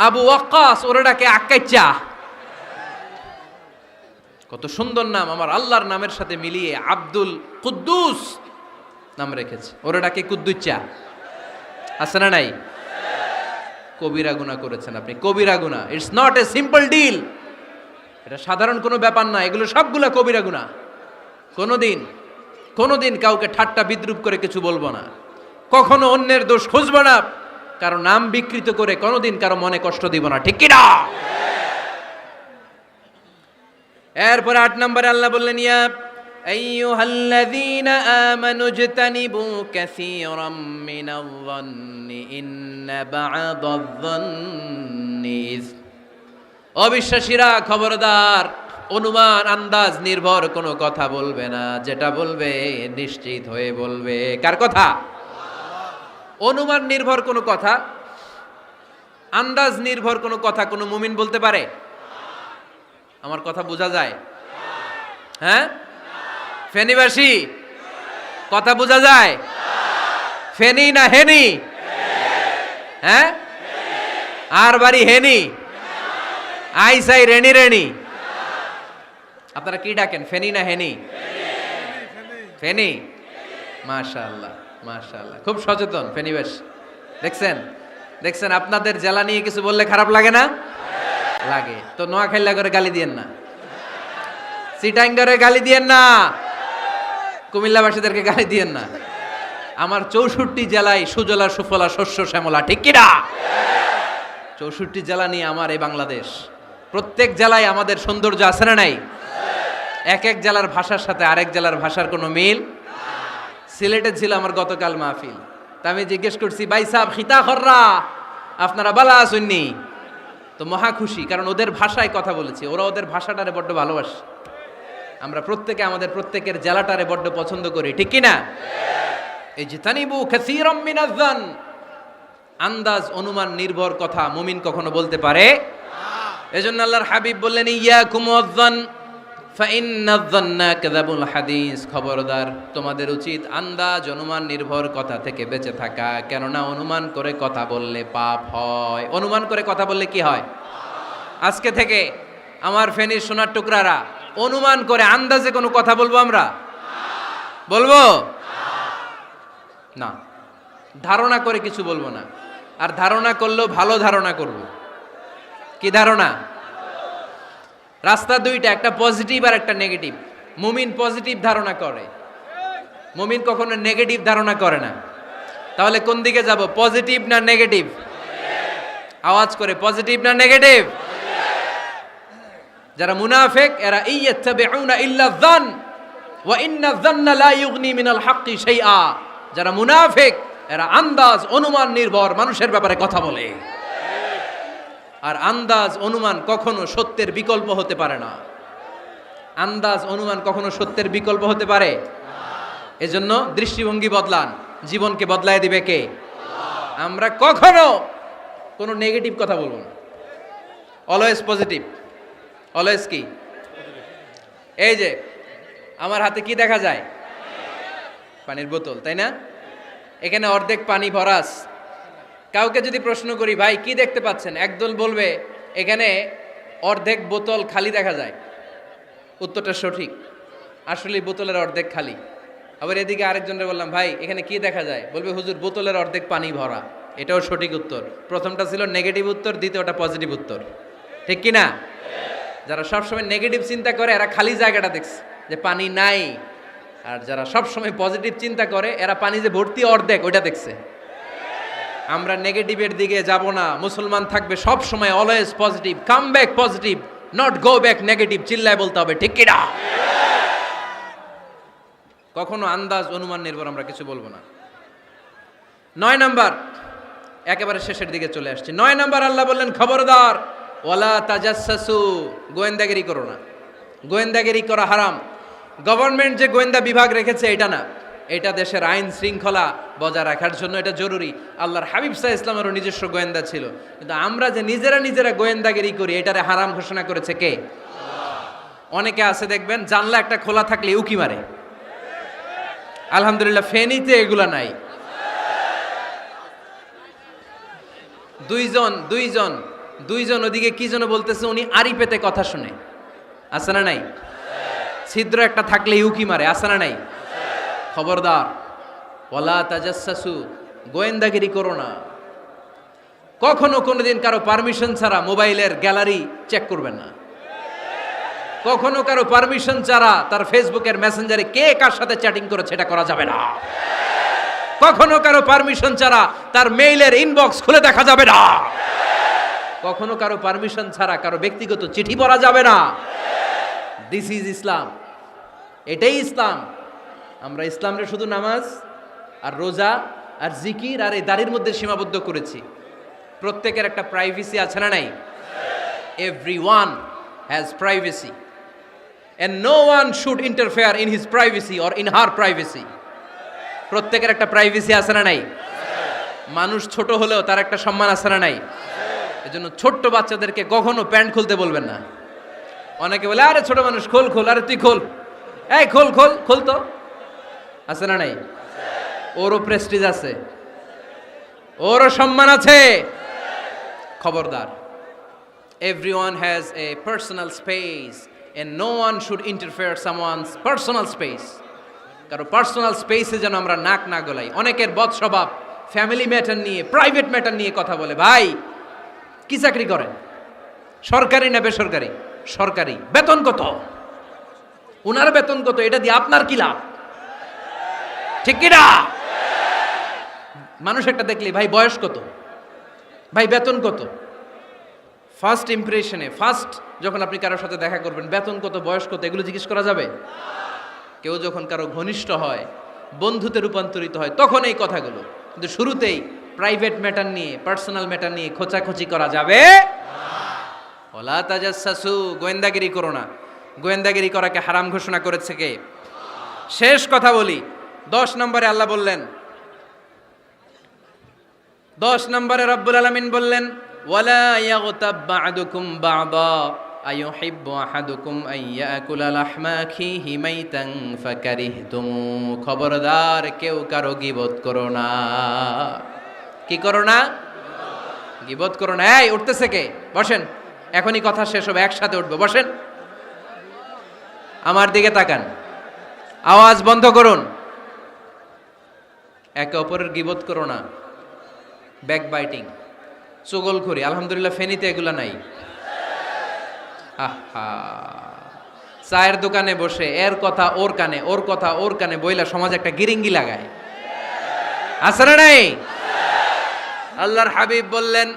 আবু ওয়াক্কাস, ওরে ডাকে আক্কাইচা। কত সুন্দর নাম, আমার আল্লাহর নামের সাথে মিলিয়ে আব্দুল কুদ্দুস নাম রেখেছে, ওরে ডাকে কুদ্দুচ্চা, আছে না নাই? কবিরা গুনাহ করেছেন আপনি, কবিরা গুনাহ। It's not a simple deal, এটা সাধারণ কোনো ব্যাপার না, এগুলো সবগুলো কবিরা গুনাহ। কোনোদিন কাউকে ঠাট্টা বিদ্রুপ করে কিছু বলবো না, কখনো অন্যের দোষ খুঁজবো না, কারো নাম বিকৃত করে কোনোদিন কারো মনে কষ্ট দিব না, ঠিক কি না? এরপরে 8 নম্বরে আল্লাহ বললেন, ইয়া আইয়ুহাল্লাযীনা আমানু ইজতানিবু কাসীরাম মিনায-যন্নি ইন্না বা'দায-যন্নি ইস। অবিশ্বাসীরা খবরদার, অনুমান আন্দাজ নির্ভর কোনো কথা বলবে না, যেটা বলবে নিশ্চিত হয়ে বলবে। কার কথা? অনুমান নির্ভর কোনো কথা, আন্দাজ নির্ভর কোনো কথা কোনো মুমিন বলতে পারে? আমার কথা বোঝা যায়? হ্যাঁ, ফেনীবাসী কথা বোঝা যায়? ফেনী না হেনি? হ্যাঁ, আর বাড়ি হেনি, আইসাই রেনি রেনি। আপনারা কি ডাকেন, ফেনী না হেনি? ফেনী। মাশাআল্লাহ মাশাআল্লাহ, খুব সচেতন ফেনীবাসী। দেখছেন আপনাদের জেলা নিয়ে কিছু বললে খারাপ লাগে না? লাগে। তো নোয়াখালী করে গালি দিয়েন না, চিটাঙ্গারে গালি দিয়েন না, কুমিল্লাবাসীদেরকে গালি দিয়েন না। আমার 64 জেলায় সুজলা সুফলা শস্য শ্যামলা, ঠিক কি না? 64 জেলা নিয়ে আমার এই বাংলাদেশ। প্রত্যেক জেলায় আমাদের সৌন্দর্য আছে না নাই? এক এক জেলার ভাষার সাথে আরেক জেলার ভাষার কোনো মিল। সিলেটে ছিল আমার গতকাল মাহফিল, তা আমি জিজ্ঞেস করছি, ভাই সাহেব খিতা খররা, আপনারা বালা আসুননি? তো মহা খুশি, কারণ ওদের ভাষায় কথা বলেছি, ওরা ওদের ভাষাটারে বড্ড ভালোবাসে। আমরা প্রত্যেকে আমাদের প্রত্যেকের জেলাটারে বড্ড পছন্দ করি, ঠিক কি না? এই যে তানিবু কাসীরাম মিনায-যন, আন্দাজ অনুমান নির্ভর কথা মুমিন কখনো বলতে পারে? এজন্য আল্লাহর হাবিব বললেন, ইয়াকুম ওয়ায-যন ফাইন্নায-যন্না কাযাবুল হাদিস। খবরদার, তোমাদের উচিত আন্দাজ অনুমান নির্ভর কথা থেকে বেঁচে থাকা, কেননা অনুমান করে কথা বললে পাপ হয়। অনুমান করে কথা বললে কি হয়? আজকে থেকে আমার ফেনীর সোনার টুকরারা অনুমান করে আন্দাজে কোনো কথা বলবো আমরা? বলবো না। ধারণা করে কিছু বলবো না, আর ধারণা করলেও ভালো ধারণা করব। কি ধারণা? রাস্তা দুইটা, একটা পজিটিভ আর একটা নেগেটিভ। মুমিন পজিটিভ ধারণা করে, মুমিন কখনো নেগেটিভ ধারণা করে না। তাহলে কোন দিকে যাব, পজিটিভ না নেগেটিভ? আওয়াজ করে, পজিটিভ না নেগেটিভ? যারা মুনাফিক এরা ইয়াত্তাবিউনা ইল্লা যান ওয়া ইন্না যান্না লা ইউগনি মিনাল হাক্কি শাইআ। যারা মুনাফিক এরা আন্দাজ অনুমান নির্ভর মানুষের ব্যাপারে কথা বলে, আর আন্দাজ অনুমান কখনো সত্যের বিকল্প হতে পারে না। আন্দাজ অনুমান কখনো সত্যের বিকল্প হতে পারে? এজন্য দৃষ্টিভঙ্গি বদলান, জীবনকে বদলায় দিবে কে? আমরা কখনো কোনো নেগেটিভ কথা বলবো না, অলওয়েজ পজিটিভ। অলওয়েজ কি? এই যে আমার হাতে কি দেখা যায়? পানির বোতল, তাই না? এখানে অর্ধেক পানি ভরাস। কাউকে যদি প্রশ্ন করি, ভাই কি দেখতে পাচ্ছেন, একদল বলবে এখানে অর্ধেক বোতল খালি দেখা যায়। উত্তরটা সঠিক, আসলে বোতলের অর্ধেক খালি। আবার এদিকে আরেকজনের বললাম, ভাই এখানে কি দেখা যায়, বলবে হুজুর বোতলের অর্ধেক পানি ভরা। এটাও সঠিক উত্তর। প্রথমটা ছিল নেগেটিভ উত্তর, দ্বিতীয়টা পজিটিভ উত্তর, ঠিক কি না? যারা সবসময় নেগেটিভ চিন্তা করে এরা খালি জায়গাটা দেখছে যে পানি নাই, আর যারা সবসময় পজিটিভ চিন্তা করে এরা পানি যে ভর্তি অর্ধেক ওইটা দেখছে। আমরা নেগেটিভের দিকে যাব না, মুসলমান থাকবে সব সময় always positive. Come back positive, not go back negative. চিল্লায় বলতে হবে, ঠিক কি না? কখনো আন্দাজ অনুমান নির্ভর আমরা কিছু বলবো না। 9 নাম্বার, একেবারে শেষের দিকে চলে আসছে। 9 নাম্বার আল্লাহ বললেন, খবরদার, ওয়ালা তাজাসসু, গোয়েন্দাগিরি করো না। গোয়েন্দাগিরি করা হারাম। গভর্নমেন্ট যে গোয়েন্দা বিভাগ রেখেছে এটা না, এটা দেশের আইন শৃঙ্খলা বজায় রাখার জন্য এটা জরুরি। আল্লাহর হাবিব সাল্লাল্লাহু আলাইহি ওয়াসাল্লামেরও নিজস্ব গোয়েন্দা ছিল, কিন্তু আমরা যে নিজেরা গোয়েন্দাগিরি করি এটারে হারাম ঘোষণা করেছে কে? অনেকে আছে দেখবেন জানলা একটা খোলা থাকলে উকি মারে। আলহামদুলিল্লাহ ফেনীতে এগুলা নাই। দুইজন ওদিকে কি যেন বলতেছে, উনি আড়ি পেতে কথা শুনে। আছে না নাই? ছিদ্র একটা থাকলে উকি মারে। আছে না নাই? খবরদার, ওয়ালা তাজাসসু, গোয়েন্দাগিরি করো না। কখনো কোনোদিন কারো পারমিশন ছাড়া মোবাইলের গ্যালারি চেক করবেন না। কখনো কারো পারমিশন ছাড়া তার ফেসবুকের মেসেঞ্জারে কে কার সাথে চ্যাটিং করেছে এটা করা যাবে না। কখনো কারো পারমিশন ছাড়া তার মেইলের ইনবক্স খুলে দেখা যাবে না। কখনো কারো পারমিশন ছাড়া কারো ব্যক্তিগত চিঠি পড়া যাবে না। দিস ইজ ইসলাম, এটাই ইসলাম। আমরা ইসলামরে শুধু নামাজ আর রোজা আর জিকির আর এই দাড়ির মধ্যে সীমাবদ্ধ করেছি। প্রত্যেকের একটা প্রাইভেসি আছে না নাই? Everyone has privacy and no one should interfere in his privacy or in her privacy. প্রত্যেকের একটা প্রাইভেসি আছে না নাই? মানুষ ছোট হলেও তার একটা সম্মান আছে না নাই? এজন্য ছোট্ট বাচ্চাদেরকে কখনো প্যান্ট খুলতে বলবেন না। অনেকে বলে আরে ছোট মানুষ খোল খোল, আরে তুই খোল, এই খোল খোল খোল, তো আছে না নাই? ওরও প্রেস্টিজ আছে, ওরও সম্মান আছে। খবরদার, everyone has a personal space and no one should interfere someone's personal space. কারো পার্সোনাল স্পেসে যেন আমরা নাক না গলাই। অনেকের বদ স্বভাব ফ্যামিলি ম্যাটার নিয়ে, প্রাইভেট ম্যাটার নিয়ে কথা বলে। ভাই কি চাকরি করেন? সরকারি না বেসরকারি? সরকারি। বেতন কত? উনার বেতন কত? এটা দিয়ে আপনার কি লাভ? ঠিক কি না? মানুষ একটা দেখলে ভাই বয়স কত, ভাই বেতন কত, ফার্স্ট ইমপ্রেশনে, ফার্স্ট যখন আপনি কারোর সাথে দেখা করবেন বেতন কত, বয়স কত, এগুলো জিজ্ঞেস করা যাবে? কেউ যখন কারো ঘনিষ্ঠ হয়, বন্ধুতে রূপান্তরিত হয়, তখন এই কথাগুলো। কিন্তু শুরুতেই প্রাইভেট ম্যাটার নিয়ে, পার্সোনাল ম্যাটার নিয়ে খোঁচাখুচি করা যাবে ওলা তাজাসসু। গোয়েন্দাগিরি করো না। গোয়েন্দাগিরি করাকে হারাম ঘোষণা করেছে কে? শেষ কথা বলি, 10 নম্বরে আল্লাহ বললেন, 10 নম্বরে রব্বুল আলামিন বললেন ওয়ালা ইয়াগতাব বা'দুকুম বা'দা আইয়ুহিব্বু আহাদুকুম আইয়াকুলা লাহমা আখিহি মাইতান ফাকারিহতুমু। খবরদার, কেউ কারো গীবত করো না। কি করো না? গীবত করো না। এই উঠতেছে কে? বসেন, এখনই কথা শেষ হবে, একসাথে উঠবো। বসেন, আমার দিকে তাকান, আওয়াজ বন্ধ করুন। একে অপরের গীবত করো না। ব্যাক বাইটিং, চুগলখড়ি, আলহামদুলিল্লাহ ফেনীতে এগুলা নাই। আহা, চায়ের দোকানে বসে এর কথা ওর কানে, ওর কথা ওর কানে বইলা সমাজ একটা গিরিঙ্গি লাগায়। আছে না নাই? আল্লাহর হাবিব বললেন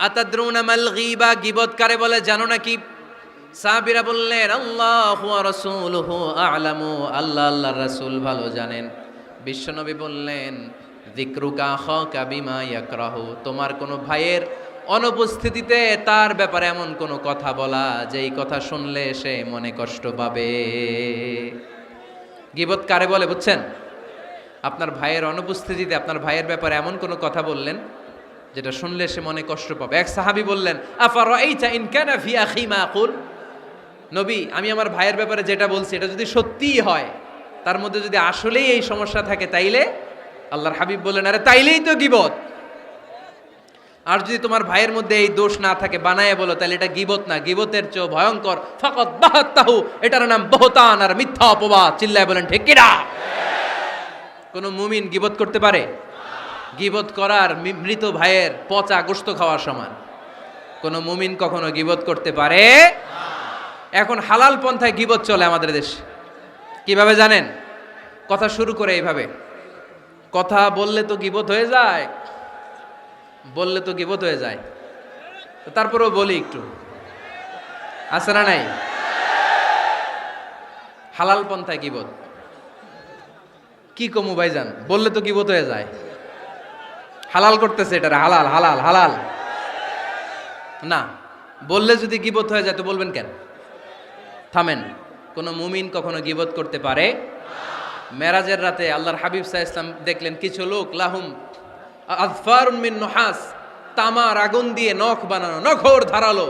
আতাদরুনা মাল গীবা, গীবত কারে বলে জানো নাকি? সাহাবীরা বললেন আল্লাহু ওয়া রাসূলুহু আ'লামু, আল্লাহ আল্লাহর রাসূল ভালো জানেন। বিশ্বনবী বললেন যিকরুকা আখাকা বিমা ইয়াকরাহু, তোমার কোনো ভাইয়ের অনুপস্থিতিতে তার ব্যাপারে এমন কোনো কথা বলা যেই কথা শুনলে সে মনে কষ্ট পাবে। গীবত কারে বলে বুঝছেন? আপনার ভাইয়ের অনুপস্থিতিতে আপনার ভাইয়ের ব্যাপারে এমন কোনো কথা বললেন যেটা শুনলে সে মনে কষ্ট পাবে। এক সাহাবী বললেন আফারাইতা ইন কানা ফি আখি মা আকুল, নবী আমি আমার ভাইয়ের ব্যাপারে যেটা বলছি এটা যদি সত্যিই হয়, তার মধ্যে যদি আসলেই এই সমস্যা থাকে, তাইলে? আল্লাহর হাবিব বললেন আরে তাইলেই তো গীবত। আর যদি তোমার ভাইয়ের মধ্যে এই দোষ না থাকে, বানায় বলো, তাহলে এটা গীবত না, গীবতের চেয়ে ভয়ঙ্কর। ফাকাত বাহাত্তাহু, এটার নাম বহতান আর মিথ্যা অপবাদ। চিল্লায় বলেন ঠিক কি না? কোন মুমিন গীবত করতে পারে? গীবত করার মৃত ভাইয়ের পচা গোশত খাওয়ার সমান। কোন মুমিন কখনো গীবত করতে পারে? এখন হালাল পন্থায় গীবত চলে আমাদের দেশে। কিভাবে জানেন? কথা শুরু করে এইভাবে, কথা বললে তো গীবত হয়ে যায়, বললে তো গীবত হয়ে যায়, তারপরেও বলি একটু। আছে না নাই? হালাল পন্থায় গীবত কি কমু ভাইজান, বললে তো গীবত হয়ে যায়। হালাল করতেছে এটা, হালাল হালাল হালাল না। বললে যদি গীবত হয়ে যায় তো বলবেন কেন? থামেন। কোন মুমিন কখনো গীবত করতে পারে? মেরাজের রাতে আল্লাহর হাবিব সাল্লাল্লাহু আলাইহি ওয়াসাল্লাম দেখলেন কিছু লোক লাহুম আযফারুন মিন নুহাস, তামার আগুন দিয়ে নখ বানানো, নখর ধারালো,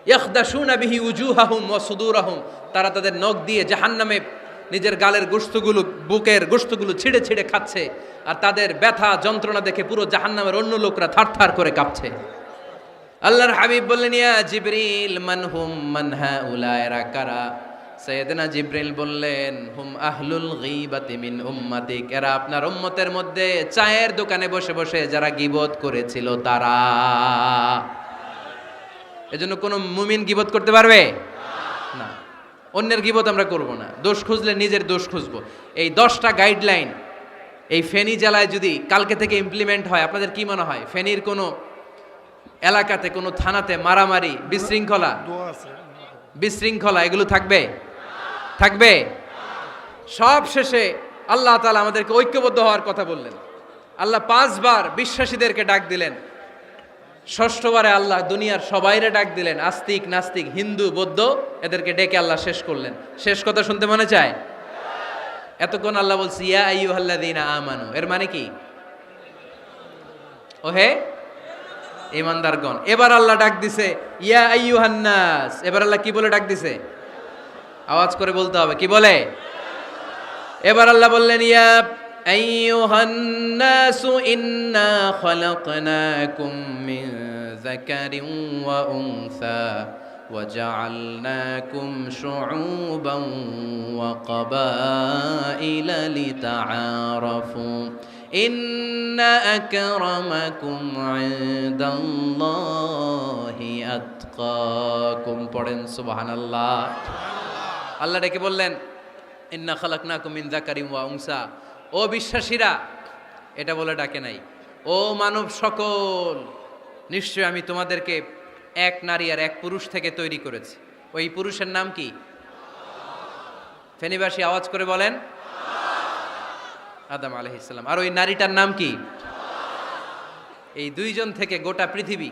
ইয়াখদাশুনা বিহি উজুহাহুম ওয়া সুদুরাহুম, তারা তাদের নখ দিয়ে জাহান্নামে নিজের গালের গোশতগুলো, বুকের গোশতগুলো ছিঁড়ে ছিঁড়ে খাচ্ছে। আর তাদের ব্যথা যন্ত্রণা দেখে পুরো জাহান্নামের অন্য লোকরা থারথার করে কাঁপছে। আল্লাহর হাবিব বললেন ইয়া জিবরিল মান হুম মান হাউলা, এরা কারা? সাইয়েদনা জিবরিল বললেন হুম আহলুল গীবাতি মিন উম্মাতিক, এরা আপনার উম্মতের মধ্যে চায়ের দোকানে বসে বসে যারা গীবত করেছিল তারা। এজন্য কোন মুমিন গীবত করতে পারবে না। অন্যের গীবত আমরা করব না, দোষ খুঁজলে নিজের দোষ খুঁজবো। এই 10টা গাইডলাইন এই ফেনী জেলায় যদি কালকে থেকে ইমপ্লিমেন্ট হয়, আপনাদের কি মনে হয় ফেনীর কোনো এলাকাতে কোনো থানাতে মারামারি বিশৃঙ্খলা এগুলো থাকবে? থাকবে? সব শেষে আল্লাহ তাআলা আমাদেরকে ঐক্যবদ্ধ হওয়ার কথা বললেন। আল্লাহ 5 বার বিশ্বাসীদেরকে ডাক দিলেন, 6ষ্ঠবারে আল্লাহ দুনিয়ার সবাইরে ডাক দিলেন, আস্তিক নাস্তিক হিন্দু বৌদ্ধ এদেরকে ডেকে আল্লাহ শেষ করলেন। শেষ কথা শুনতে মনে চায়? এতক্ষণ আল্লাহ বলছি ইয়া আইয়ুহাল্লাযীনা আমানু, এর মানে কি? ওহে ঈমানদারগণ। এবার আল্লাহ ডাক দিছে ইয়া আইয়ুহান নাস। এবার আল্লাহ কি বলে ডাক দিছে? আওয়াজ করে বলতে হবে, কি বলে? এবার আল্লাহ বললেন ইয়া আইয়ুহান নাস ইন্না খালাকনাকুম মিন যাকারিন ওয়া উনসা وجعلناكم شعوبا وقبائل لتعارفوا إن أكرمكم عند الله أتقاكم পড়েন সুবহানাল্লাহ। আল্লাহ ডেকে বললেন ইন্না খালাকনাকুম মিন যাকারিন ওয়া উনসা, ও বিশ্বাসীরা, এটা বলে ডাকে নাই, ও মানব সকল, নিশ্চয় আমি তোমাদেরকে এক নারী আর এক পুরুষ থেকে তৈরি করেছি। ওই পুরুষের নাম কি? ফেনীবাসী আওয়াজ করে বলেন আদম আলাইহিস সালাম। আর ওই নারীটার নাম কি? এই দুইজন থেকে গোটা পৃথিবী।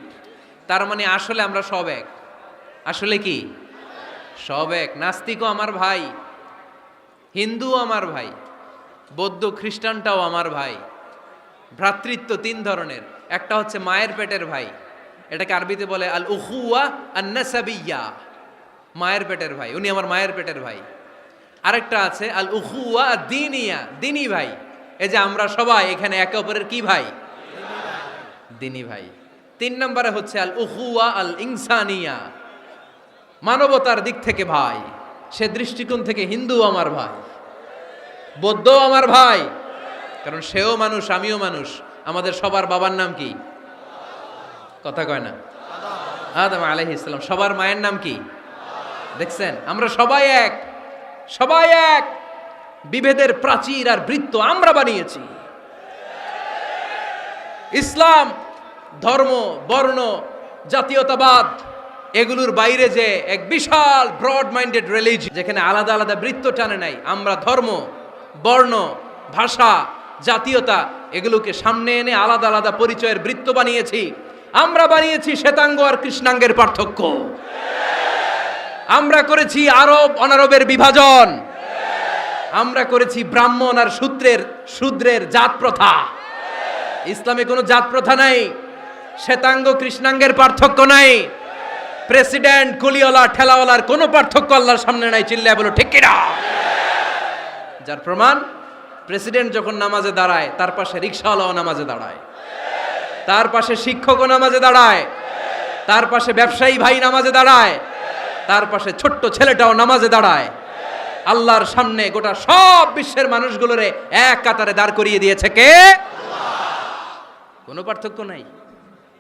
তার মানে আসলে আমরা সব এক। আসলে কি? সব এক। নাস্তিকও আমার ভাই, হিন্দুও আমার ভাই, বৌদ্ধ খ্রিস্টানটাও আমার ভাই। ভ্রাতৃত্ব 3 ধরনের। একটা হচ্ছে মায়ের পেটের ভাই, এটাকে আরবিতে বলে আল উখুয়া আন নাসাবিয়্যা, মায়ের পেটের ভাই, উনি আমার মায়ের পেটের ভাই। আরেকটা আছে আল উখুয়া দ্বীনিয়া, দ্বীনি ভাই। এই যে আমরা সবাই এখানে একে অপরের কি ভাই? দ্বীনি ভাই। 3 নম্বরে হচ্ছে আল উখুয়া আল ইনসানিয়া, মানবতার দিক থেকে ভাই। সে দৃষ্টিকোণ থেকে হিন্দু আমার ভাই, বৌদ্ধ আমার ভাই, কারণ সেও মানুষ আমিও মানুষ। আমাদের সবার বাবার নাম কি? কথা কয় না? আদম আলাইহিস সালাম। সবার মায়ের নাম কি? দেখছেন, আমরা সবাই এক, সবাই এক। বিভেদের প্রাচীর আর বৃত্ত আমরা বানিয়েছি। ইসলাম ধর্ম বর্ণ জাতীয়তাবাদ এগুলোর বাইরে যে এক বিশাল ব্রড মাইন্ডেড রিলিজিয়ন, যেখানে আলাদা আলাদা বৃত্ত টানে নাই। আমরা ধর্ম বর্ণ ভাষা জাতীয়তা এগুলোকে সামনে এনে আলাদা আলাদা পরিচয়ের বৃত্ত বানিয়েছি। আমরা বানিয়েছি শ্বেতাঙ্গ আর কৃষ্ণাঙ্গের পার্থক্য। আমরা করেছি আরব অনারবের বিভাজন। আমরা করেছি ব্রাহ্মণ আর শূদ্রের জাত প্রথা। ইসলামে কোনো জাত প্রথা নাই, শ্বেতাঙ্গ কৃষ্ণাঙ্গের পার্থক্য নাই, প্রেসিডেন্ট কুলিওয়ালা ঠেলাওয়ালার কোনো পার্থক্য আল্লাহর সামনে নাই। চিল্লায় বলো ঠিক কিনা? যার প্রমাণ, প্রেসিডেন্ট যখন নামাজে দাঁড়ায় তার পাশে রিকশাওয়ালাও নামাজে দাঁড়ায়, তার পাশে শিক্ষকও নামাজে দাঁড়ায়, তার পাশে ব্যবসায়ী ভাই নামাজে দাঁড়ায়, তার পাশে ছোট্ট ছেলেটাও নামাজে দাঁড়ায়। আল্লাহর সামনে গোটা সব বিশ্বের মানুষগুলোরে এক কাতারে দাঁড় করিয়ে দিয়েছে কে? কোনো পার্থক্য নাই।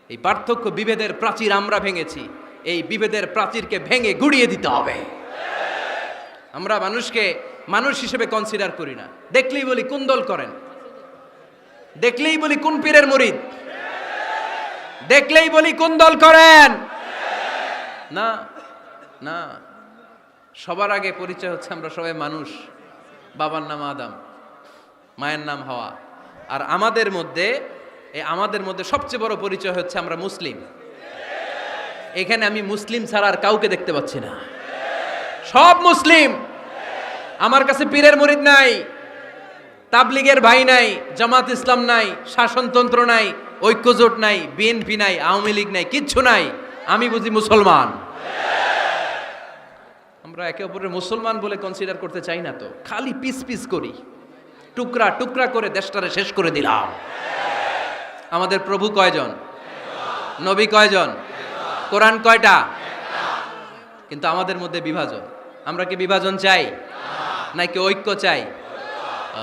এই পার্থক্য বিভেদের প্রাচীর আমরা ভেঙেছি। এই বিভেদের প্রাচীরকে ভেঙে গুড়িয়ে দিতে হবে। আমরা মানুষকে মানুষ হিসেবে কনসিডার করি না। দেখলেই বলি কোন দল করেন, দেখলেই বলি কোন পীরের মুরিদ, দেখলেই বলি কোন দল করেন। না না, সবার আগে পরিচয় হচ্ছে আমরা সবাই মানুষ। বাবার নাম আদম, মায়ের নাম হাওয়া। আর আমাদের মধ্যে সবচেয়ে বড় পরিচয় হচ্ছে আমরা মুসলিম। এখানে আমি মুসলিম ছাড়া আর কাউকে দেখতে পাচ্ছি না। সব মুসলিম। আমার কাছে পীরের মুরিদ নাই, তাবলিগের ভাই নাই, জামাত ইসলাম নাই, শাসনতন্ত্র নাই, ঐক্যজোট নাই, বিএনপি নাই, আওয়ামী লীগ নাই, কিচ্ছু নাই। আমি বুঝি মুসলমান। আমরা একে অপরের মুসলমান বলে কনসিডার করতে চাই না তো, খালি পিস পিস করি, টুকরা টুকরা করে দেশটারে শেষ করে দিলাম। আমাদের প্রভু কয়জন? নবী কয়জন? কোরআন কয়টা? কিন্তু আমাদের মধ্যে বিভাজন। আমরা কি বিভাজন চাই নাকি ঐক্য চাই?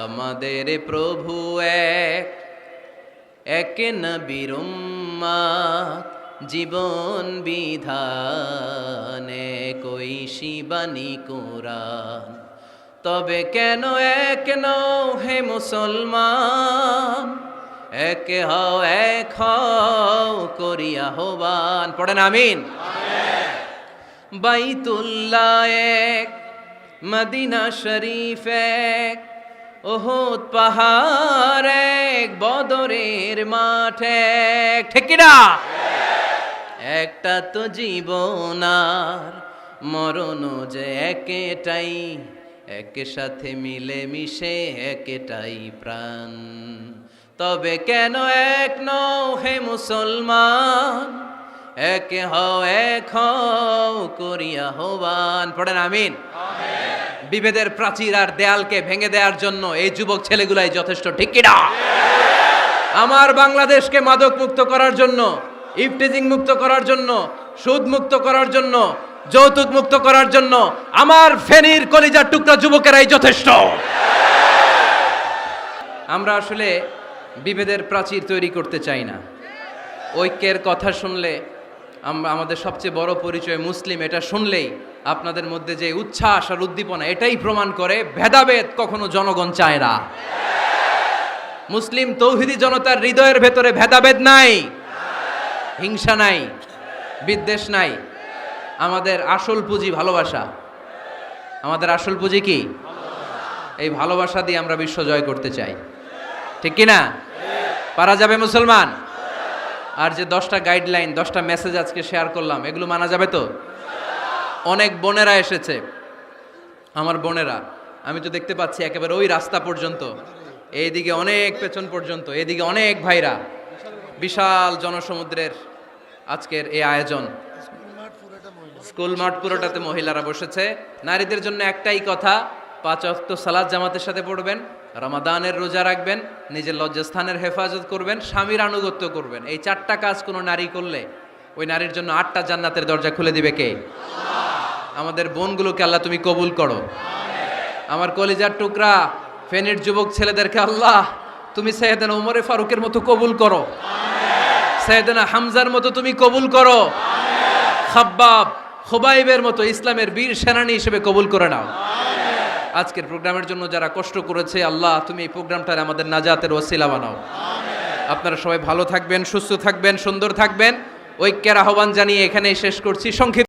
আমাদের প্রভু এক, এক নবীর উম্মত, জীবন বিধানে কৈশি বাণী কোরআন। তবে কেন এক নও হে মুসলমান, এক হও এক হও করিয়া আহ্বান। পড়েন আমিন। বাইতুল্লাহ এক, মদিনা শরীফ এক, উহুদ পাহাড় এক, বদরের মাঠ এক। ঠিক কি না? একটা তো জীবন আর মরণ যে একটাই, একের সাথে মিলে মিশে একটাই প্রাণ। তবে কেন এক নও হে মুসলমান, এক হও এক হও করিয়া আহ্বান। পড়েন আমিন। বিভেদের প্রাচীর আর দেয়ালকে ভেঙে দেওয়ার জন্য এই যুবক ছেলেগুলাই যথেষ্ট। ঠিক কি না? আমার বাংলাদেশকে মাদক মুক্ত করার জন্য, ইফটিজিং মুক্ত করার জন্য, সুদ মুক্ত করার জন্য, যৌতুক মুক্ত করার জন্য আমার ফেনীর কলিজার টুকরা যুবকেরাই যথেষ্ট। আমরা আসলে বিভেদের প্রাচীর তৈরি করতে চাই না। ঐক্যের কথা শুনলে আমাদের সবচেয়ে বড় পরিচয় মুসলিম, এটা শুনলেই আপনাদের মধ্যে যে উচ্ছ্বাস আর উদ্দীপনা, এটাই প্রমাণ করে ভেদাভেদ কখনো জনগণ চায় না। মুসলিম তৌহিদি জনতার হৃদয়ের ভেতরে ভেদাভেদ নাই, হিংসা নাই, বিদ্বেষ নাই। আমাদের আসল পুঁজি ভালোবাসা। আমাদের আসল পুঁজি কি? এই ভালোবাসা দিয়ে আমরা বিশ্ব জয় করতে চাই। ঠিক কি না? পারা যাবে মুসলমান? আর যে 10টা গাইডলাইন, 10টা মেসেজ আজকে শেয়ার করলাম, এগুলো মানা যাবে তো? অনেক বোনেরা এসেছে, আমার বোনেরা, আমি তো দেখতে পাচ্ছি একেবারে ওই রাস্তা পর্যন্ত, এইদিকে অনেক পেছন পর্যন্ত, এইদিকে অনেক ভাইরা। বিশাল জনসমুদ্রের আজকের এই আয়োজন। স্কুল মাঠ পুরোটাতে মহিলারা বসেছে। নারীদের জন্য একটাই কথা, 5 ওয়াক্ত সালাত জামাতের সাথে পড়বেন, রমাদানের রোজা রাখবেন, নিজের লজ্জাস্থানের হেফাজত করবেন, স্বামীর আনুগত্য করবেন। এই 4টা কাজ কোনো নারী করলে ওই নারীর জন্য 8টা জান্নাতের দরজা খুলে দিবে কে? আমাদের বোনগুলোকে আল্লাহ তুমি কবুল করো। আমার কলিজার টুকরা ফেনীর যুবক ছেলেদেরকে আল্লাহ তুমি সৈয়দনা উমরে ফারুকের মতো কবুল করো, সৈয়দনা হামজার মতো তুমি কবুল করো, খাব্বাব খুবাইবের মতো ইসলামের বীর সেনানী হিসেবে কবুল করে নাও। আজকের প্রোগ্রামের জন্য যারা কষ্ট করেছে আল্লাহ তুমি এই প্রোগ্রামটার আমাদের নাজাতের ওসিলা বানাও। আপনারা সবাই ভালো থাকবেন, সুস্থ থাকবেন, সুন্দর থাকবেন। ঐক্যের আহ্বান জানিয়ে এখানেই শেষ করছি। সংক্ষিপ্ত